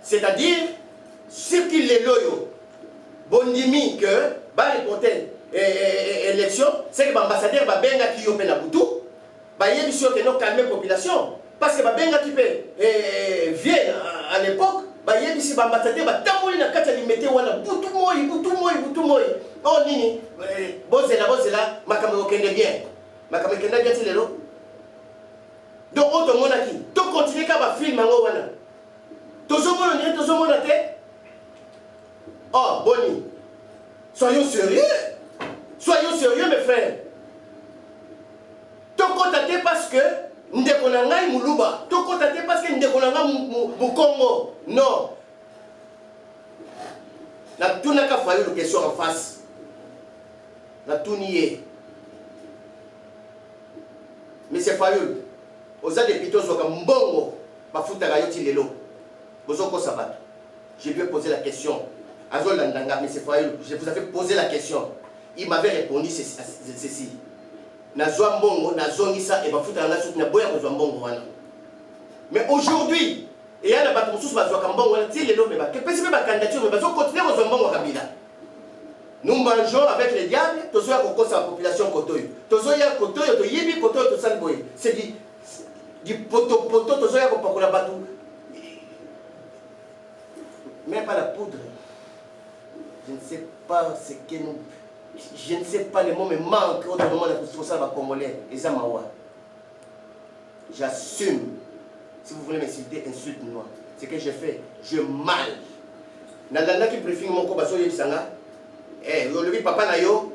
C'est-à-dire, ce qui est loyaux, Bondimi que, bah, les élection, c'est que l'ambassadeur va bien qui yopé na boutou, bah, il y a des choses qui n'ont calmé la population. Parce que bah, bien qui vient à l'époque, bah, il y a des ambassadeurs, bah, tant qu'on a qu'à les mettre, voilà, boutou moi. Oh, nini, bozela, ma caméra kende bien. Ma caméra kende bien, c'est le lot. Donc, autre monde qui, tu continues à film, wana. Oh, Boni, soyons sérieux. Soyons sérieux, mes frères. Tu contacté parce que Ndekonanga Moulouba. Tu contacté parce que Ndekonanga Congo. Non. La tout n'a qu'à faire une question en face. La tout nié. Mais c'est Fayoul. Aux adépitos, comme Mbongo, Bafuta Gayoti Lelo. Je lui ai posé la question. Azol Landanga, mais c'est Fayoul. Je vous avais posé la question. Il m'avait répondu ceci. Nazwa Mbongo, Nazongisa, et Bafuta Gayoti Lelo, Boya Mbongo. Mais aujourd'hui, et il y a la bataille sous Bazwa Kambongo, il y a mais que peut-être ma candidature, mais Bazwa continue à Mbongo Kabila. Nous mangeons avec les diables, tous ceux qui ont la population Kotoyo. Tous ceux qui ont Kotoyo, Yibi, Kotoyo, tout ça, c'est du poto, tous ceux qui ont la batou. Même pas la poudre. Je ne sais pas ce que nous. Je ne sais pas les mots, mais manque au moment de la construction de Congolais. Et ça m'a. J'assume. Si vous voulez m'insulter, insulte-moi. Ce que je fais, je mal. Nandana qui préfère mon combat sur Yébisanga. Eh, le papa na yo,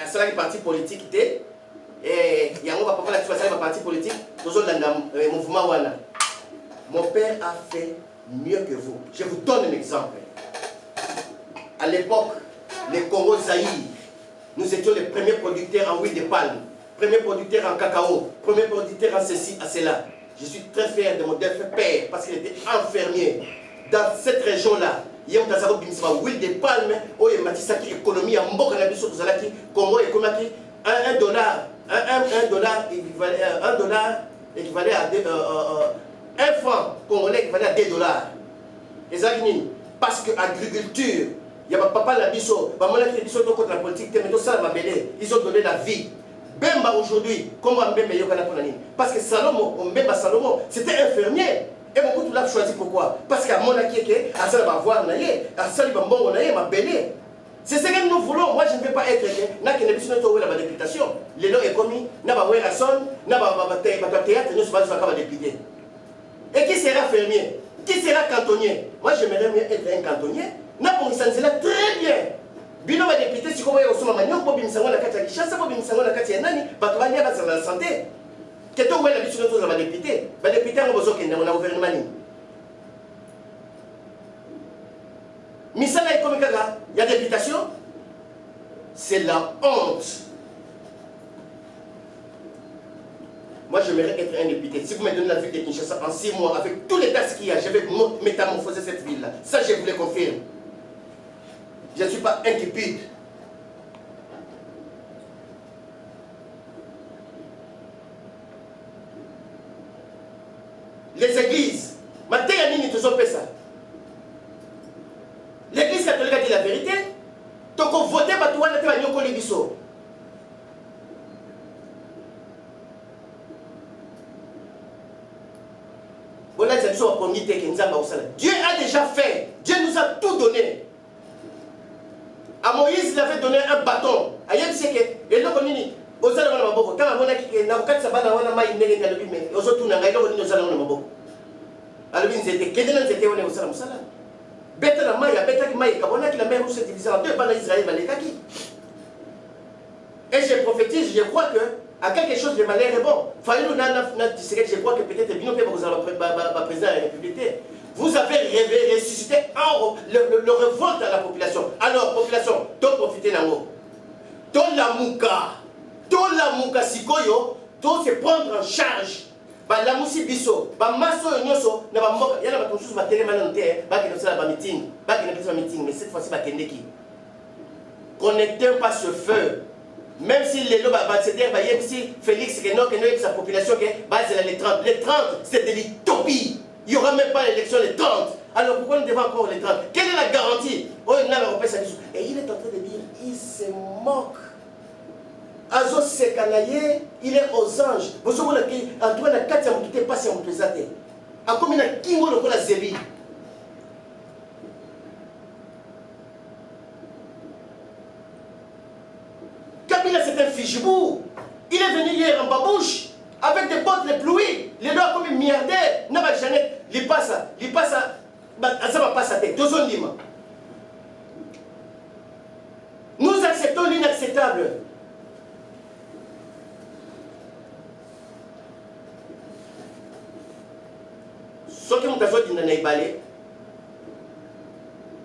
à cela qui parti politique était. Et il y a un papa qui fait un parti politique. Toujours dans le mouvement Wana. Mon père a fait mieux que vous. Je vous donne un exemple. À l'époque, les Congo Zaïre, nous étions les premiers producteurs en huile de palme, premiers producteurs en cacao, premiers producteurs en ceci, à cela. Je suis très fier de mon défunt père parce qu'il était infirmier. Dans cette région-là, il y a un huile de palme, il y a une économie en Mboka, Congo économique, $1 équivalait à 1 franc congolais équivalait à $2. Et ça, parce que l'agriculture, il y a papa la biso, qui sont contre la politique, mais tout ça, ils ont donné la vie. Bemba aujourd'hui, comment Bemba Yokana Ponani? Parce que Salomon, Bemba Salomon, c'était infirmier. Et beaucoup de l'ont choisi pourquoi? Parce qu'à mon acquis, à ça va voir, à ça va bon, ma belle. C'est ce que nous voulons. Moi, je ne vais pas être n'a que la députation. Les lois est commis, n'a pas la sonne, n'a pas théâtre, nous sommes pas députés. Et qui sera fermier? Qui sera cantonnier? Moi, j'aimerais mieux être un cantonnier. N'a pas là très bien. Bino va député, si vous voyez au sommet, nous pouvons bien la carte de chasse, nous pouvons bien la carte de nani, parce qu'on a besoin de la santé. Que tu vois la mission de la député, la député a besoin qu'il y ait un gouvernement. Mais ça, là, comme il y a députation, c'est la honte. Moi, j'aimerais être un député. Si vous me donnez la ville de Kinshasa en 6 mois, avec tous les taxes qu'il y a, je vais métamorphoser cette ville-là. Ça, je vous le confirme. Je ne suis pas intrépide. Les églises, l'église catholique a dit la vérité. Donc, on votait pour toi, on a dit Dieu a déjà fait. Dieu nous a tout donné. À Moïse, il avait donné un bâton. Et je prophétise, je crois que à quelque chose de malheur est bon. Je crois que peut-être le président de la République. Vous avez ressuscité le révolte à la population. Alors, population, tout profiter d'en tout la mouka sikoyo, tout se prendre en charge. La mousi biso, maso nyoso, na bamoka, yana batonsusu ba télé manante, ba kino sala ba meeting, mais cette fois-ci ba kendeki. Connectez pas ce feu. Même si les lobes, c'est-à-dire si Félix que sa population c'est les 30. Les 30, c'est de l'utopie. Il n'y aura même pas l'élection les 30. Alors pourquoi nous devons encore les 30? Quelle est la garantie? Et il est en train de dire, il se moque. Azo Sekanaye, il est aux anges. Vous savez, Antoine a 4 ans, tout est passé en présenté. A combien de Kingo le la Zébi? Kabila, c'est un fichebou. Il est venu hier en babouche, avec des bottes de pluie. Les deux comme un milliardaire. N'a jamais, il passe, ça va passer à tête. Deux zones limes. Nous acceptons l'inacceptable. Ce qui m'a dit dans les balais,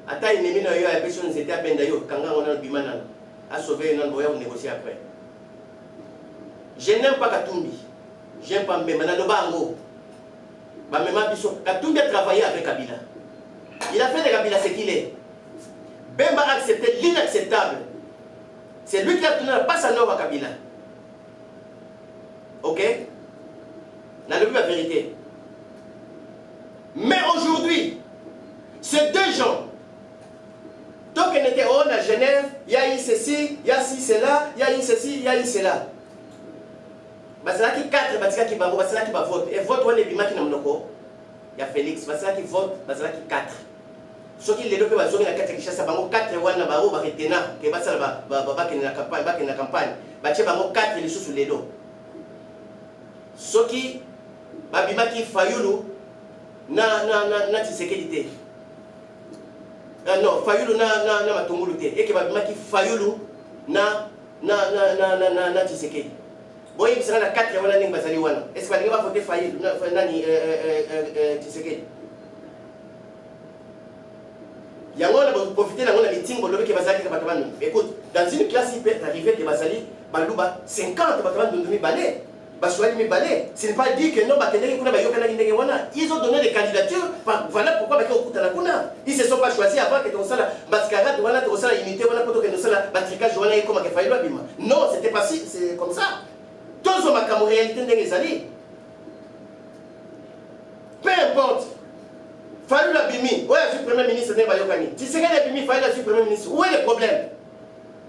à taille, il y a des personnes qui étaient à peine d'ailleurs, quand on a le bimana, à sauver un envoyé, on négocie après. Je n'aime pas Katumbi. J'aime pas Mbemba. Katumbi a travaillé avec Kabila. Il a fait de Kabila ce qu'il est. Bemba a accepté l'inacceptable. C'est lui qui a tourné la passe à nord à Kabila. Ok? On a vu la vérité. Mais aujourd'hui, ces deux gens, donc on était à Genève, il y a eu ceci, il y a eu cela, il y a eu ceci, il y a eu cela. C'est là qui 4, c'est là qui va voter. Et vote, on est bima qui n'a pas. Il y a Félix, c'est là qui vote, c'est là qui 4. Ceux qui les deux peuvent jouer la 4 qui chasse, 4 wana baro ba retena, que ba sala ba na campagne, ba che bango 4 les sous les dos. Ceux qui ba bima qui Fayulu na Tshisekedi. Non, Fayulu na Matungulu te. Et que ba bima qui Fayulu na Tshisekedi. Boy, il sera la 4 wana ning bazali wana. Est-ce que ba va voter Fayulu nani Tshisekedi? Il y a un profiter dans le meeting pour le que Bazali écoute, dans une classe il peut arriver que Bazali Balouba 50 de demi-balais. Ce n'est pas dit que non, ils ont donné des candidatures. Voilà pourquoi ils ne se sont pas choisis avant que tu la mascarade, tu la unité, tu la batricage, comme non, c'était pas si, c'est comme ça. Tous ont ma réalité des années. Peu importe. Fallu la bimi, ouais, je suis premier ministre de Bayokani. Tu sais que la bimi, fallu la suis premier ministre. Où est le problème?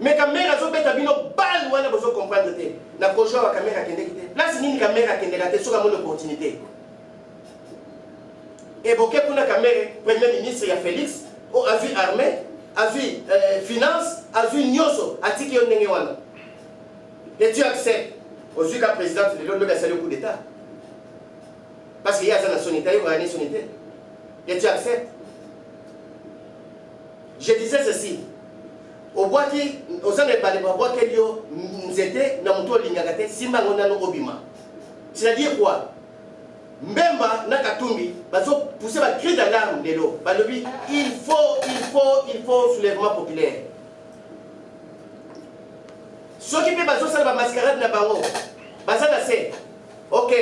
Mais quand même, ils ont fait un bal, on a besoin de comprendre. La prochaine caméra qui est place, ni caméra qui est sur la opportunité. Et pour la caméra, premier ministre, il y a Félix, a vu armée, a vu finance, a vu Nyoso, a dit qu'il y a un et tu acceptes, aujourd'hui, qu'un président, c'est le coup d'État. Parce qu'il y a son État, il y a une son État. Et tu acceptes. Je disais ceci. Au bois qui, aux années au bois qui nous était dans mon tour l'ingagate, simba on a nos obima. C'est-à-dire quoi? Mbemba Nakatumbi, bazo pousser ma cri d'alarme de l'eau. Il faut soulèvement populaire. Ceux qui peuvent bazo ça la mascarade na bango. Bazana c'est Ok.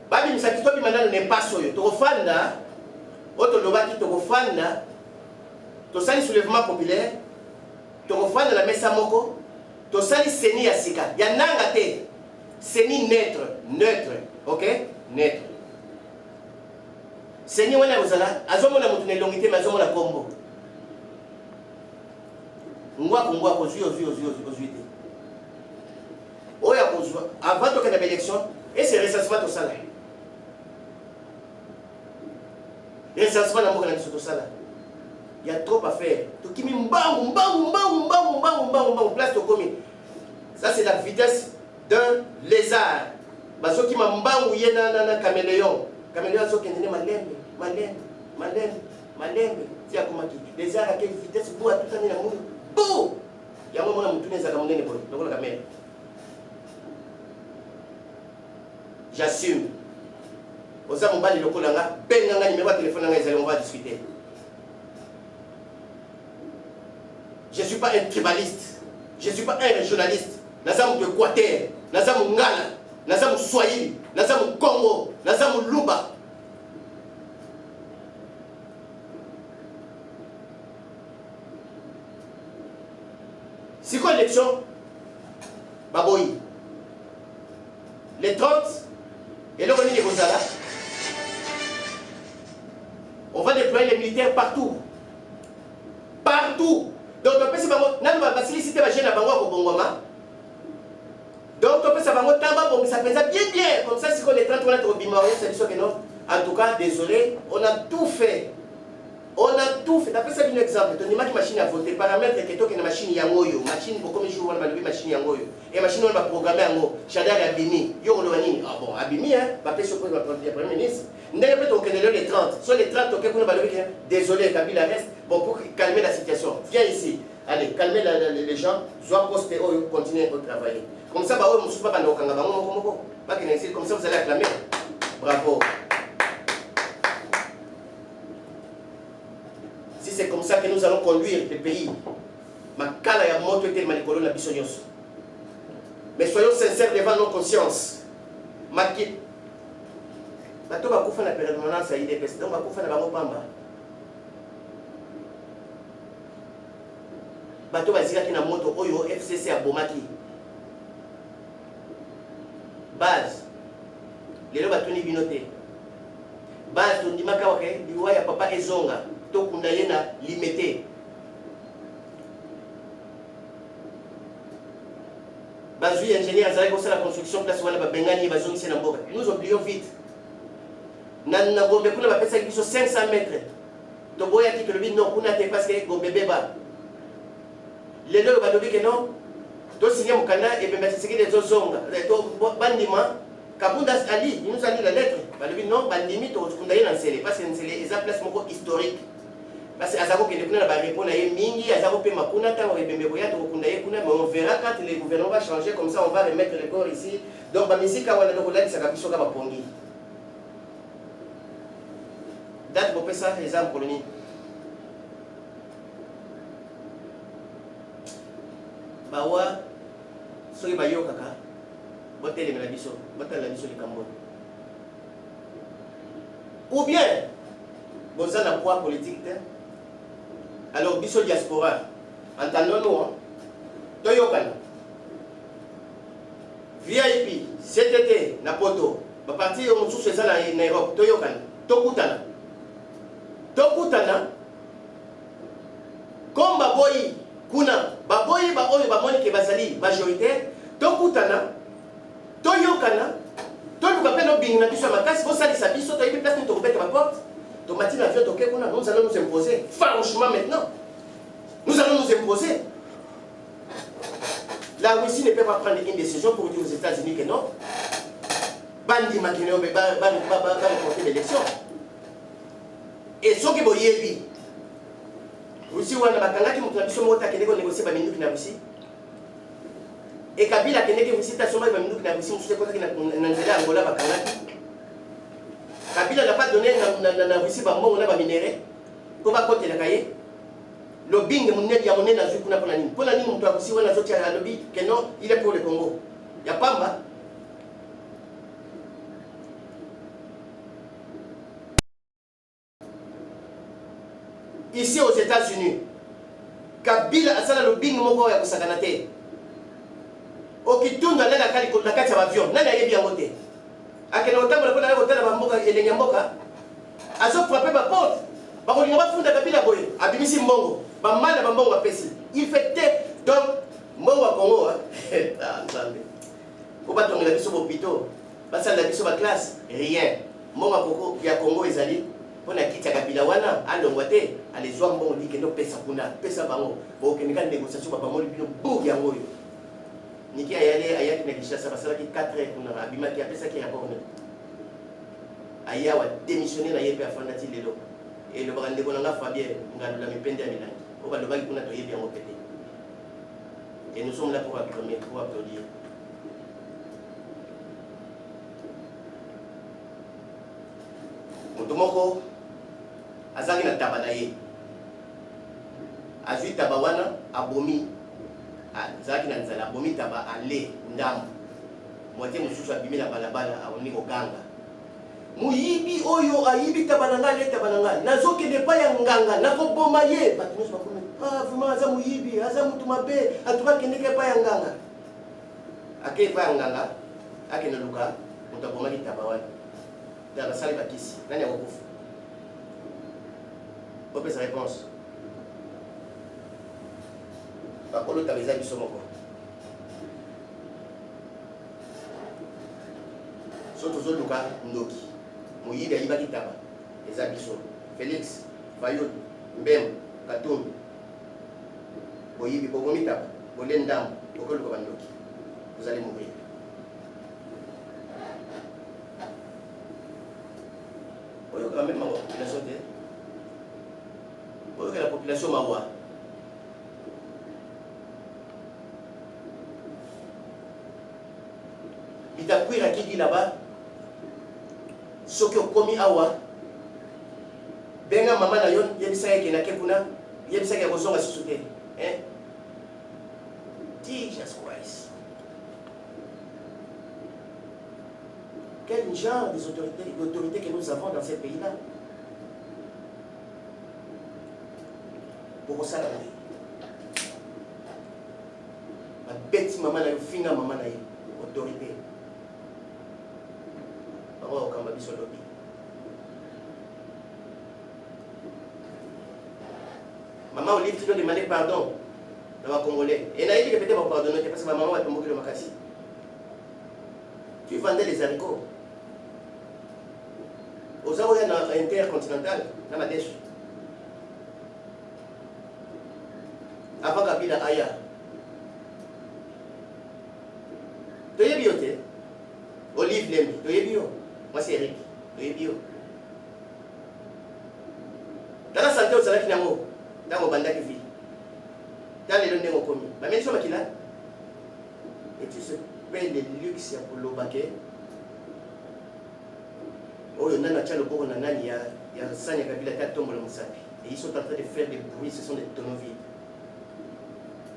Babi misaki tobi manana ne passe oyo. Tokofanda. Oto lobaki tokofanda. Tosali soulèvement populaire. Tokofanda la mesa moko. Tosali seni ya sika. Ya nanga te. Seni neutre. Neutre. Ok? Neutre. Seni wana ozala. Azomona mutu ne longité mais azomona kombo. Ngwa kozui te. Oya kozwa. Avant tokenda ba élection. Et c'est recensement tout ça là. Recensement na mboka na biso tout ça là. Il y a trop à faire. Tout qui mbangu place to komi. Ça c'est la vitesse d'un lézard. Baso qui mbangu yena na caméléon. Caméléon zo kendene malembe. Tia komaki. Lézard à quelle vitesse boua tout année na mundu. Bou! Ya mona mutune za kamonene boy. Lokola kamera. J'assume. Aux hommes, on le colanga, benga numéro de téléphone, on va discuter. Je ne suis pas un tribaliste. Je ne suis pas un régionaliste. Nazam de Quater, Nazam Ngala, Nazam Swahili, Nazam Congo, Nazam Luba. C'est quoi l'élection? Baboyi. Les 30. Et là, on est Rosala. On va déployer les militaires partout. Partout. Donc, on peut se faire un facilité à la Bango au Bongoma. Donc, on peut se faire un tabac pour que ça pèse bien. Comme ça, si on est 30 minutes au Bimaré, c'est sûr que non. En tout cas, désolé, on a tout fait. On a tout fait. D'après ça, un exemple. Tu as une machine à voter. Paramètre que tu as une machine Yangoyo. Machine, beaucoup de jours, on a une machine Yangoyo. Et la machine, on va programmer en haut. Chadar Abimi. Yoroloani. Ah bon, Abimi, hein. Va payer sur le Premier ministre. Nous avons peut-être aucun les 30. Sur les 30, ok, désolé, Kabila reste. Bon, pour calmer la situation. Viens ici. Allez, calmez les gens. Soit poster, continuer à travailler. Comme ça, comme ça, vous allez acclamer. Bravo. Si c'est comme ça que nous allons conduire le pays, mais soyons sincères devant nos consciences. Makit. Bato bakufa na permanence à IDPS, donc bakufa na bango pamba. Bato bazilaki na moto oyo FCC abomaki. Base. Lelo batuni binote. Base tondimaka wake liwa ya papa ezonga. Tokunda ye na limité. Bazui ingénieur azali ko la construction place wana babengani bazongi sena mboka. Nous oublions vite. Na Gombe kuna bapesa biso 500 mètres. To boya ki to lobi non kuna te parce que Gombe beba. Les deux balobi que non. To signer mukanda et bemba siki des ozonga. To bandima Kabunda Ali, il nous a dit la lettre. Balobi non, bandimi to kunda ye na nsele parce que nsele eza place moko historique. Parce que Azako qui ne va répondre à Mingi, Azako peut m'accuna, tant on est bien boya, mais on verra quand le gouvernement va changer, comme ça on va remettre le corps ici. Donc la musique a on a dit ça va sur la pongi. Date pour ça les armes colonies. Bawa, soki bayo kaka, botel la biso le Cambodge. Ou bien, bon ça n'a poids politique. Alors, biso diaspora, entendons-nous, Toyokan, VIP, CTT, Napoto, va partir au sous ça en Europe, Toyokan, Tokutana, comme Baboyi, Kuna, Baboyi, Bamoni, Bazali, majoritaire, Tokutana, Toyokana, Toyokapé, no bing, na biso ma casse, vous savez, ça biso, Toyopi, place, nous te ma porte. Tomatine avion, nous allons nous imposer. Franchement, maintenant, nous allons nous imposer. La Russie ne peut pas prendre une décision pour dire aux États-Unis que non. Bandi Makineo va reporter l'élection. Et ce qui est bon, Russie, on a bakanga qui montre que mota kene ko négocier ba minduki na Russie. Et Kabila kene ke Russie ta soma ba minduki na Russie, musuko ko na nzela Angola bakanga. Kabila n'a pas donné na Russie ba mo na ba minéré. Ko ba côté la kaye. Lobbying de monnaie ya monnaie na zu kuna pona nini. Pona nini mtu akusi wana zote ya lobby que non, il est pour le Congo. Ya pamba. ici aux États-Unis. Kabila asala le bing moko ya kusakanate. Okitunda nana kali na kati ya avion, nana yebi yango te. Akena otambola pona hôtel ba mboka elenge mboka. Azo frapper ba porte. Ba ko linga funda Kabila boye, abimisi mbongo. Ba mala ba mbongo bapesi. Il fait te donc mbongo wa Congo ah nzambe. Ko ba tongela biso bopito, ba sala biso ba classe, rien. Mbongo koko ya Congo ezali pona kiti ya Kabila wana alongwa te, alizwa mbongo likendo pesa kuna, pesa bango. Bo kenika négociation ba bango bino bu yango yo. Niki ayaki na Kinshasa basalaki 4 heures kuna abimaki apesaki rapport ne. Aya wa démissionner na yepe afanda ti lelo. Et le brandé qu'on a Fabien ngalola mipende ya milangi. Oba le baki kuna to yepe yango pété. Et nous sommes là pour acclamer, pour applaudir. Motomoko azali na tabana ye. Azui tabawana abomi. Azaki na nzala abomi taba ale ndambo. Moite mususu abimi na balabala awoni koganga. Muyibi oyo ayibi tabananga le tabananga. Nazokende pa ya nganga nakoboma ye. Bato nyonso bakome ah vraiment aza muyibi, aza mutu mabe, atuka kendeke pa ya nganga. Ake pa ya nganga, ake na luka, mutu abomaki tabawana. Dans sali bakisi, nani akokufa? Opesa réponse. Bakolo tabeza biso moko. Soto zo luka ndoki. Muyibi ayibaki taba. Eza biso. Félix, Fayot, Mbem, Katumbi. Boyibi bogomi taba. Bolendam, bokolo luka bandoki. Vous allez mourir. Quand même la population de la population marois. Il t'a pris qui dit là-bas ce qui ont commis awa benga maman na yon yebisa yake na kekuna yebisa yake kozonga susute hein Jesus Christ. Quel genre d'autorité que nous avons dans ces pays-là? Pour ça, la bête maman na finga maman na autorité. Maman au kamba biso lobi. Maman au livre tu dois demander pardon dans le Congolais. Et n'a dit que peut-être pas pardonner parce que ma maman a tombé le makasi. Tu vendais les haricots. Aux Aouya intercontinental, dans ma dèche. Avant Kabila Aya. Tu es bio, Olive Lembi, tu es bio. Moi c'est Eric, tu es bio. Dans la santé, au salaire finalement, dans mon banda qui vit. Dans les données mon commis. Mais même sur ma kila. Et tu se payes les luxes pour le baquet. Oh, il y a un Sanya Kabila qui tombe le Moussapi. Et ils sont en train de faire des bruits, ce sont des tonneaux vides.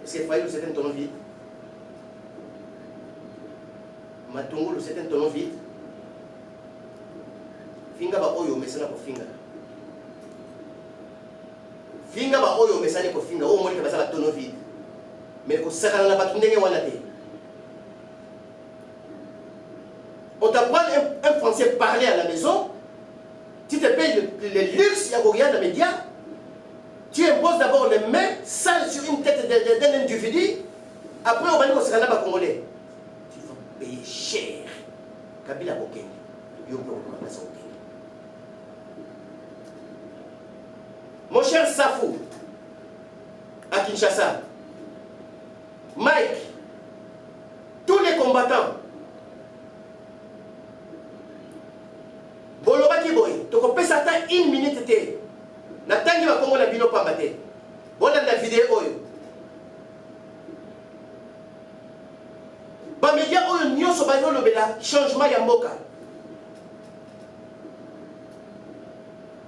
Est-ce qu'il fallait c'est un tonneau vide? Matungulu c'est un tonneau vide. Finga ba oyo mesana ko finga. Finga ba oyo mesana ko finga. O moni ka basala tonneau vide. Mais ko sakana na batu ndenge wana te. On t'apprend un français parler à la maison, tu te payes le luxe, il y a rien dans les médias, tu imposes d'abord les mains sales sur une tête d'un individu, après on va dire qu'on sera là-bas congolais. Tu vas payer cher. Kabila Bokeng, mon cher Safou, à Kinshasa, Mike, tous les combattants, bolobaki boy to ko pesa ta 1 minute te na tangi ba kongo na bino pamba te bona na vidéo oyo ba media oyo nyonso ba lobela changement ya mboka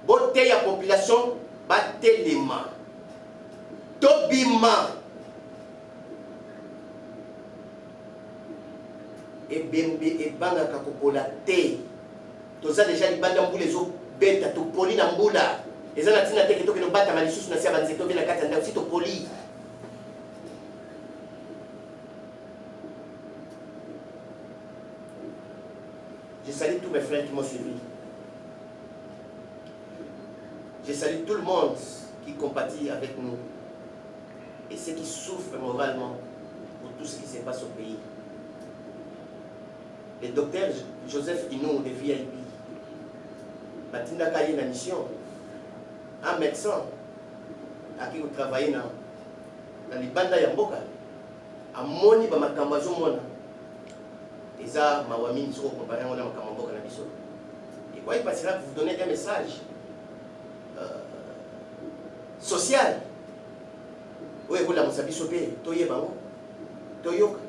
bote ya population ba telema to bima e bembe e banga ka kopola te. Tout ça déjà les bandes les eaux bêtes tout poli na mbula Et ça, on a dit que nous battons les sous, nous avons dit que nous avons dit poli. Je salue tous mes frères qui m'ont suivi. Je salue tout le monde qui compatit avec nous et ceux qui souffrent moralement pour tout ce qui se passe au pays. Le docteur Joseph Inou de VIP, Batinda Kaye na mission, un médecin à qui vous travaillez dans l'Ibanda Yamboka, à Moni Bamakambazo Mona, et ça, Mawamine, sur comparé à Makamboka na mission. Et quoi, il passera pour vous donner un message social. Oui, vous l'avez sabi sopé, toye bango, toyoka.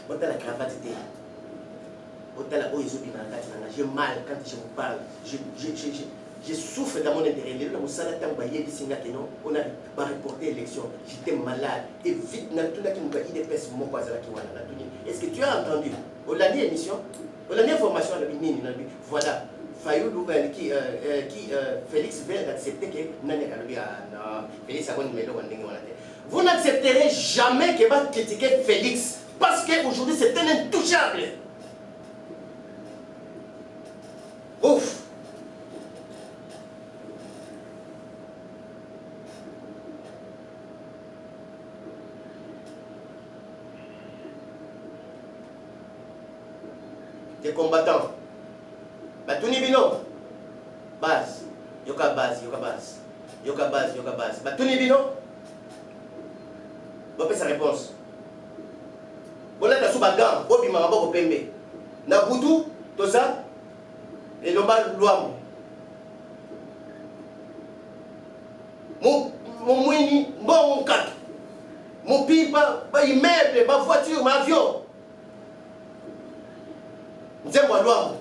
Bota la cravate, bota la oiseau j'ai mal quand je vous parle, je souffre dans mon intérieur. On a reporté l'élection, j'étais malade et vite, est-ce que tu as entendu? On l'a dit émission, on l'a dit information, voilà. Fayou qui Félix vient d'accepter que Félix a vous n'accepterez jamais que va critiquer Félix parce qu'aujourd'hui c'est un intouchable. Ouf. Des combattants. Batuni Bino. Base. Yoka base. Batuni Bino. Bon, sa réponse. Voilà ta soubagan, Bobi Mamabo Pembe. Nabutu, Tosa, et Lomba Luam. Mon mouini, mon kat. Mon pipa, ma immeuble, ma voiture, ma avion. Dis-moi Luam.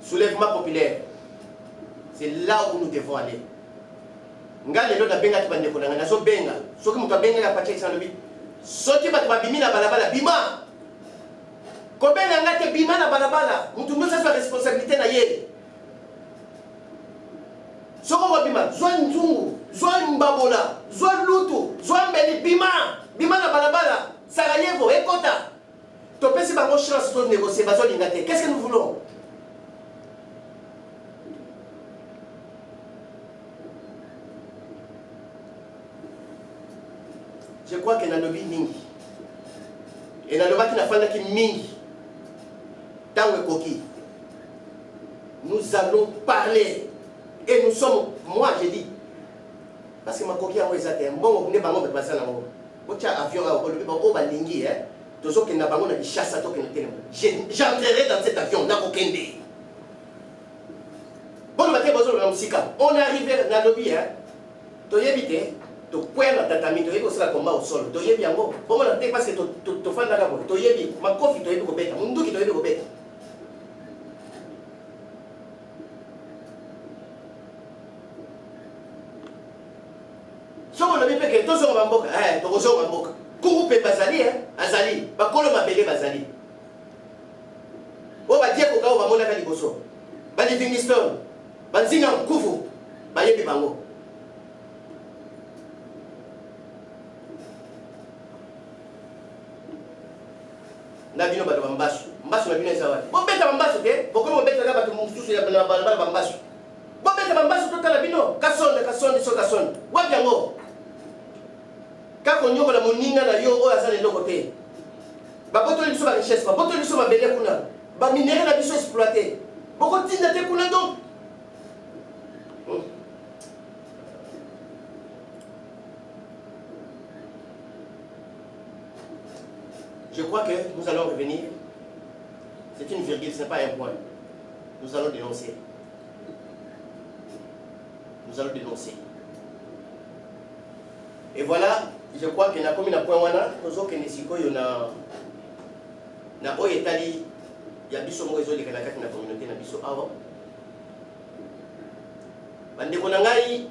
Soulèvement populaire, c'est là où nous devons aller. Nga lelo na benga kibande ko na so benga soki mutu benga ya pache sana bi soki batu babimi na balabala bima ko benga ngate bima na balabala mutu ndo sa responsabilité na ye soko ko bima zwa nzungu zwa mbabola zwa lutu zwa mbeli bima na balabala Sarajevo ekota to pesi bango chance to négocier bazo lingate. Qu'est-ce que nous voulons? Je crois que dans le mingi et dans le bâtiment qui n'a pas mingi dans le coquille, nous allons parler et nous sommes, moi j'ai dit, parce que ma coquille a été un bon, on est pas bon de passer là haut. Quand tu as un avion là haut, on va linguer, hein. Tous ceux qui n'ont pas de chasse à toi qui n'ont pas. J'entrerai dans cet avion, n'a aucun dé. Bon, on est arrivé dans le lobby, hein. Tu as évité. Tu peux tatami, tu peux aussi combat au sol. Tu es bien bon. Bon, parce que tu fais la gamme. Tu es bien. Ma coffee, tu es bien bête. Mon doux, tu es bien bête. Si on a vu que tous sont en boca, tu es en boca. Kourou peut bazali, azali. Bakolo m'a belé bazali. On va dire qu'au cas où on va monter à l'Iboso. Va les Vingiston. Va zinga Koufou. Va y aller bango. Nabino bato bambasu mbasu na bino ezawa bo beta bambasu te bokolo beta ka bato mususu ya bana bana bambasu bo beta bambasu to tala bino kasonde so kasonde wapi yango kako nyoko la moninga na yo oyo azali loko te baboto liso ba richesse baboto liso ba bele kuna ba minere na biso exploiter boko tinda te kuna donc je crois que nous allons revenir. C'est une virgule, ce n'est pas un point. Nous allons dénoncer. Nous allons dénoncer. Et voilà, je crois que comme il y a un point, nous avons na oyo etali Il y a biso mo ezoli kana kati na communauté na biso awa. Bande ko nangai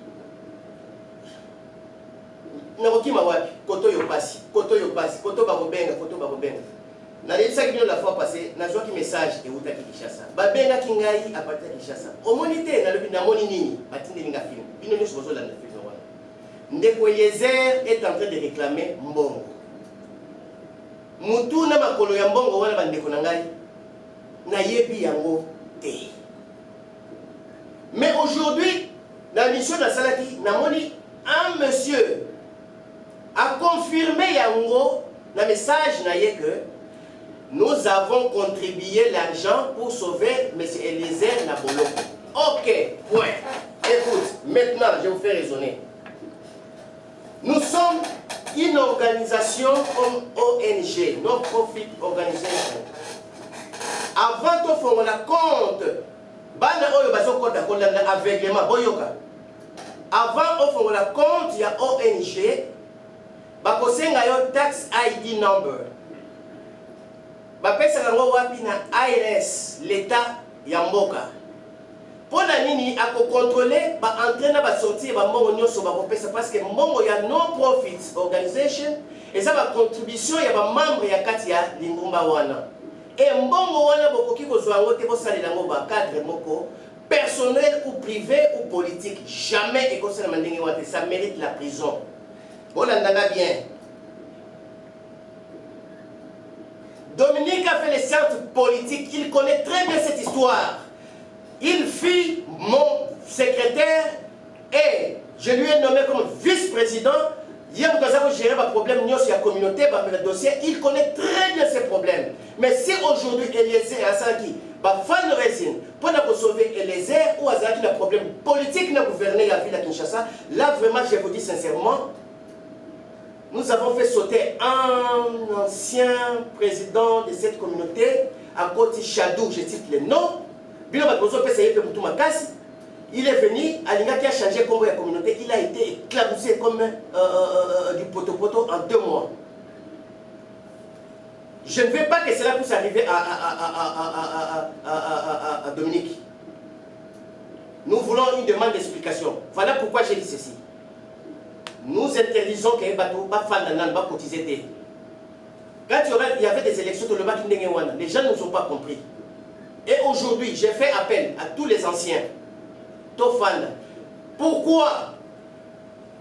na kokima wapi koto yo pasi koto ba kobenga na lesa ki la fois passée na joki message et uta Kinshasa babenga kingai à partir de Kinshasa omonité na lobi na moni nini batinde linga film bino nyonso bozo la na film wana ndeko Eliezer est en train de réclamer mbongo mutu na makolo ya mbongo wana bandeko na ngai na yebi yango te. Mais aujourd'hui la mission de Salaki na moni un monsieur a confirmé yango le message naïe que nous avons contribué l'argent pour sauver M. Eliezer Naboloko. Ok, ouais. Écoute, maintenant je vais vous faire raisonner. Nous sommes une organisation comme ONG, Non-Profit Organization. Avant de faire un compte, aveuglement, avant de faire un compte, il y a ONG. Bakosenga yo tax ID number. Bapesa ngo wapi na IRS l'état ya mboka. Pona nini ako contrôler ba entrer na ba sortir ba mbongo nyonso ba kopesa parce que mbongo ya non profit organization eza ba contribution ya ba membre ya kati ya lingumba wana. Et mbongo wana bokoki kozwa ngo te bosalela ngo ba cadre moko personnel ou privé ou politique jamais ekosala mandenge wate ça mérite la prison. Bolandanga bien. Dominique a fait les sciences politiques. Il connaît très bien cette histoire. Il fut mon secrétaire et je lui ai nommé comme vice-président. Il a géré le problème de la communauté, le dossier. Il connaît très bien ces problèmes. Mais si aujourd'hui Eliezer Asaki va faire une résine pour sauver Eliezer ou Azaki un problème politique dans gouverner la ville de Kinshasa, là vraiment je vous dis sincèrement, nous avons fait sauter un ancien président de cette communauté, à côté Chadou, je cite le nom. Il est venu, Alinga qui a changé comme la communauté, il a été éclaboussé comme du poteau-poteau en 2 mois. Je ne veux pas que cela puisse arriver à Dominique. Nous voulons une demande d'explication. Voilà pourquoi j'ai dit ceci. Nous interdisons que les bateaux ne pas cotiser. Quand il y avait des élections de les gens ne nous ont pas compris. Et aujourd'hui, j'ai fait appel à tous les anciens. Tofanda. Pourquoi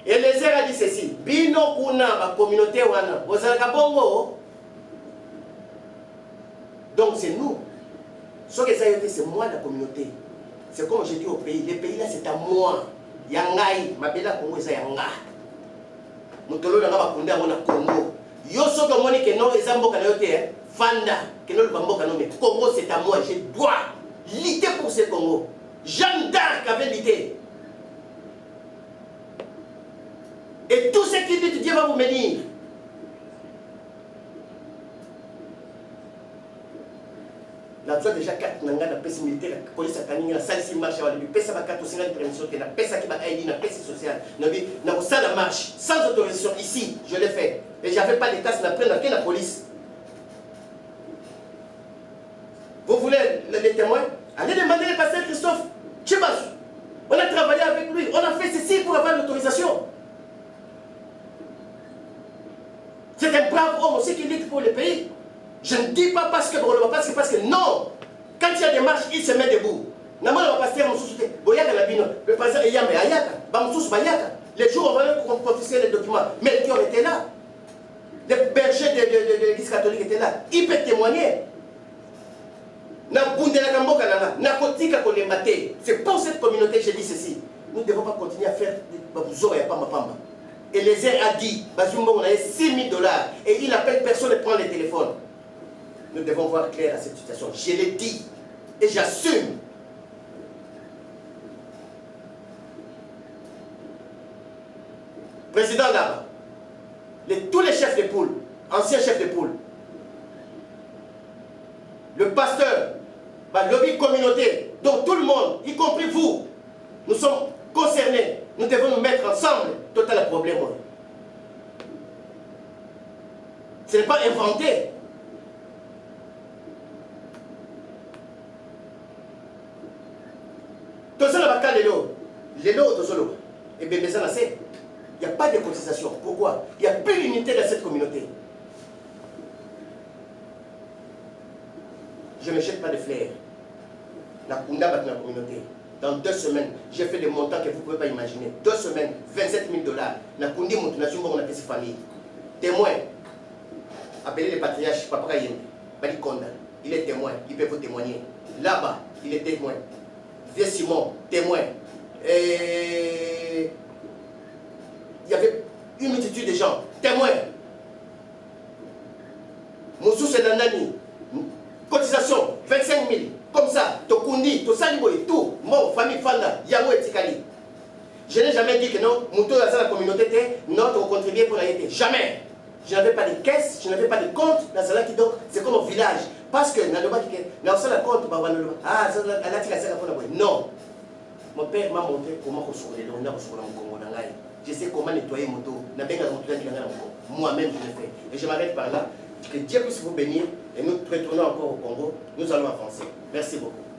Eliezer a dit ceci. Bino kuna la communauté wana. Bongo. Donc c'est nous. Ce que ça a été, c'est moi la communauté. C'est comme je dis au pays. Les pays là c'est à moi. Yangai. Mabela Congo c'est Yanga. Mutolo na bakunda mona Congo. Yo soko moni que non ezamboka na yote Fanda que non bamboka no mais Congo c'est à moi, je dois lutter pour ce Congo. Jeanne d'Arc avait l'idée. Et tout ce qui dit Dieu va vous bénir. La loi déjà 4 nanga na pesa militaire la police a kaninga la salisi marche wa lui pesa ba 4 50 permission que la pesa qui ba ID na pesa sociale na bi na ça la marche sans autorisation ici je l'ai fait et j'avais pas d'état na prendre la police. Vous voulez les témoins? Allez demander le pasteur Christophe Tchibas. On a travaillé avec lui, on a fait ceci pour avoir l'autorisation. C'est un brave homme aussi qui lutte pour le pays. Je ne dis pas parce que non. Quand il y a des marches, il se met debout. Le pasteur Eyam et Ayaka, les jours où on va confisquer les documents, Melchior était là. Les bergers de l'église catholique étaient là. Il peut témoigner. C'est pour cette communauté que je dis ceci. Nous ne devons pas continuer à faire et les airs a dit, on a 6 000 $, et il appelle personne et prend le téléphone. Nous devons voir clair à cette situation. Je l'ai dit, et j'assume. Président là-bas, tous les chefs de poule, anciens chefs de poule, le pasteur, le lobby communauté, donc tout le monde, y compris vous, nous sommes concernés. Nous devons nous mettre ensemble. Total problème. Ce n'est pas inventé. Baka Lelo, Lelo solo. Et bien, ça c'est. Il n'y a pas de cotisation. Pourquoi? Il n'y a plus d'unité dans cette communauté. Je ne jette pas de flair. La Kunda bat la communauté. Dans 2 semaines, j'ai fait des montants que vous ne pouvez pas imaginer. 2 semaines, 27 000 $. La Kundi Montunation, on a fait ses familles. Témoin. Appelez les patriarches, Papa Kayem, Bali Konda. Il est témoin, il peut vous témoigner. Là-bas, il est témoin. Vieux Simon, témoin. Et il y avait une multitude de gens, témoins. Moussou Senanani, cotisation, 25 000. Comme ça, Tokundi, Tosaliboy, tout, mon famille Fanda, Yamo et Tikali. Je n'ai jamais dit que non, Moutou dans la communauté, non, on contribuait pour la été. Jamais. Je n'avais pas de caisse, je n'avais pas de compte dans cela qui donc, c'est comme au village. Parce que, dans le compte, non. Mon père m'a montré comment construire les dons, je sais comment nettoyer mon dos. Moi-même, je le fais. Et je m'arrête par là. Que Dieu puisse vous bénir et nous retournons encore au Congo. Nous allons avancer. Merci beaucoup.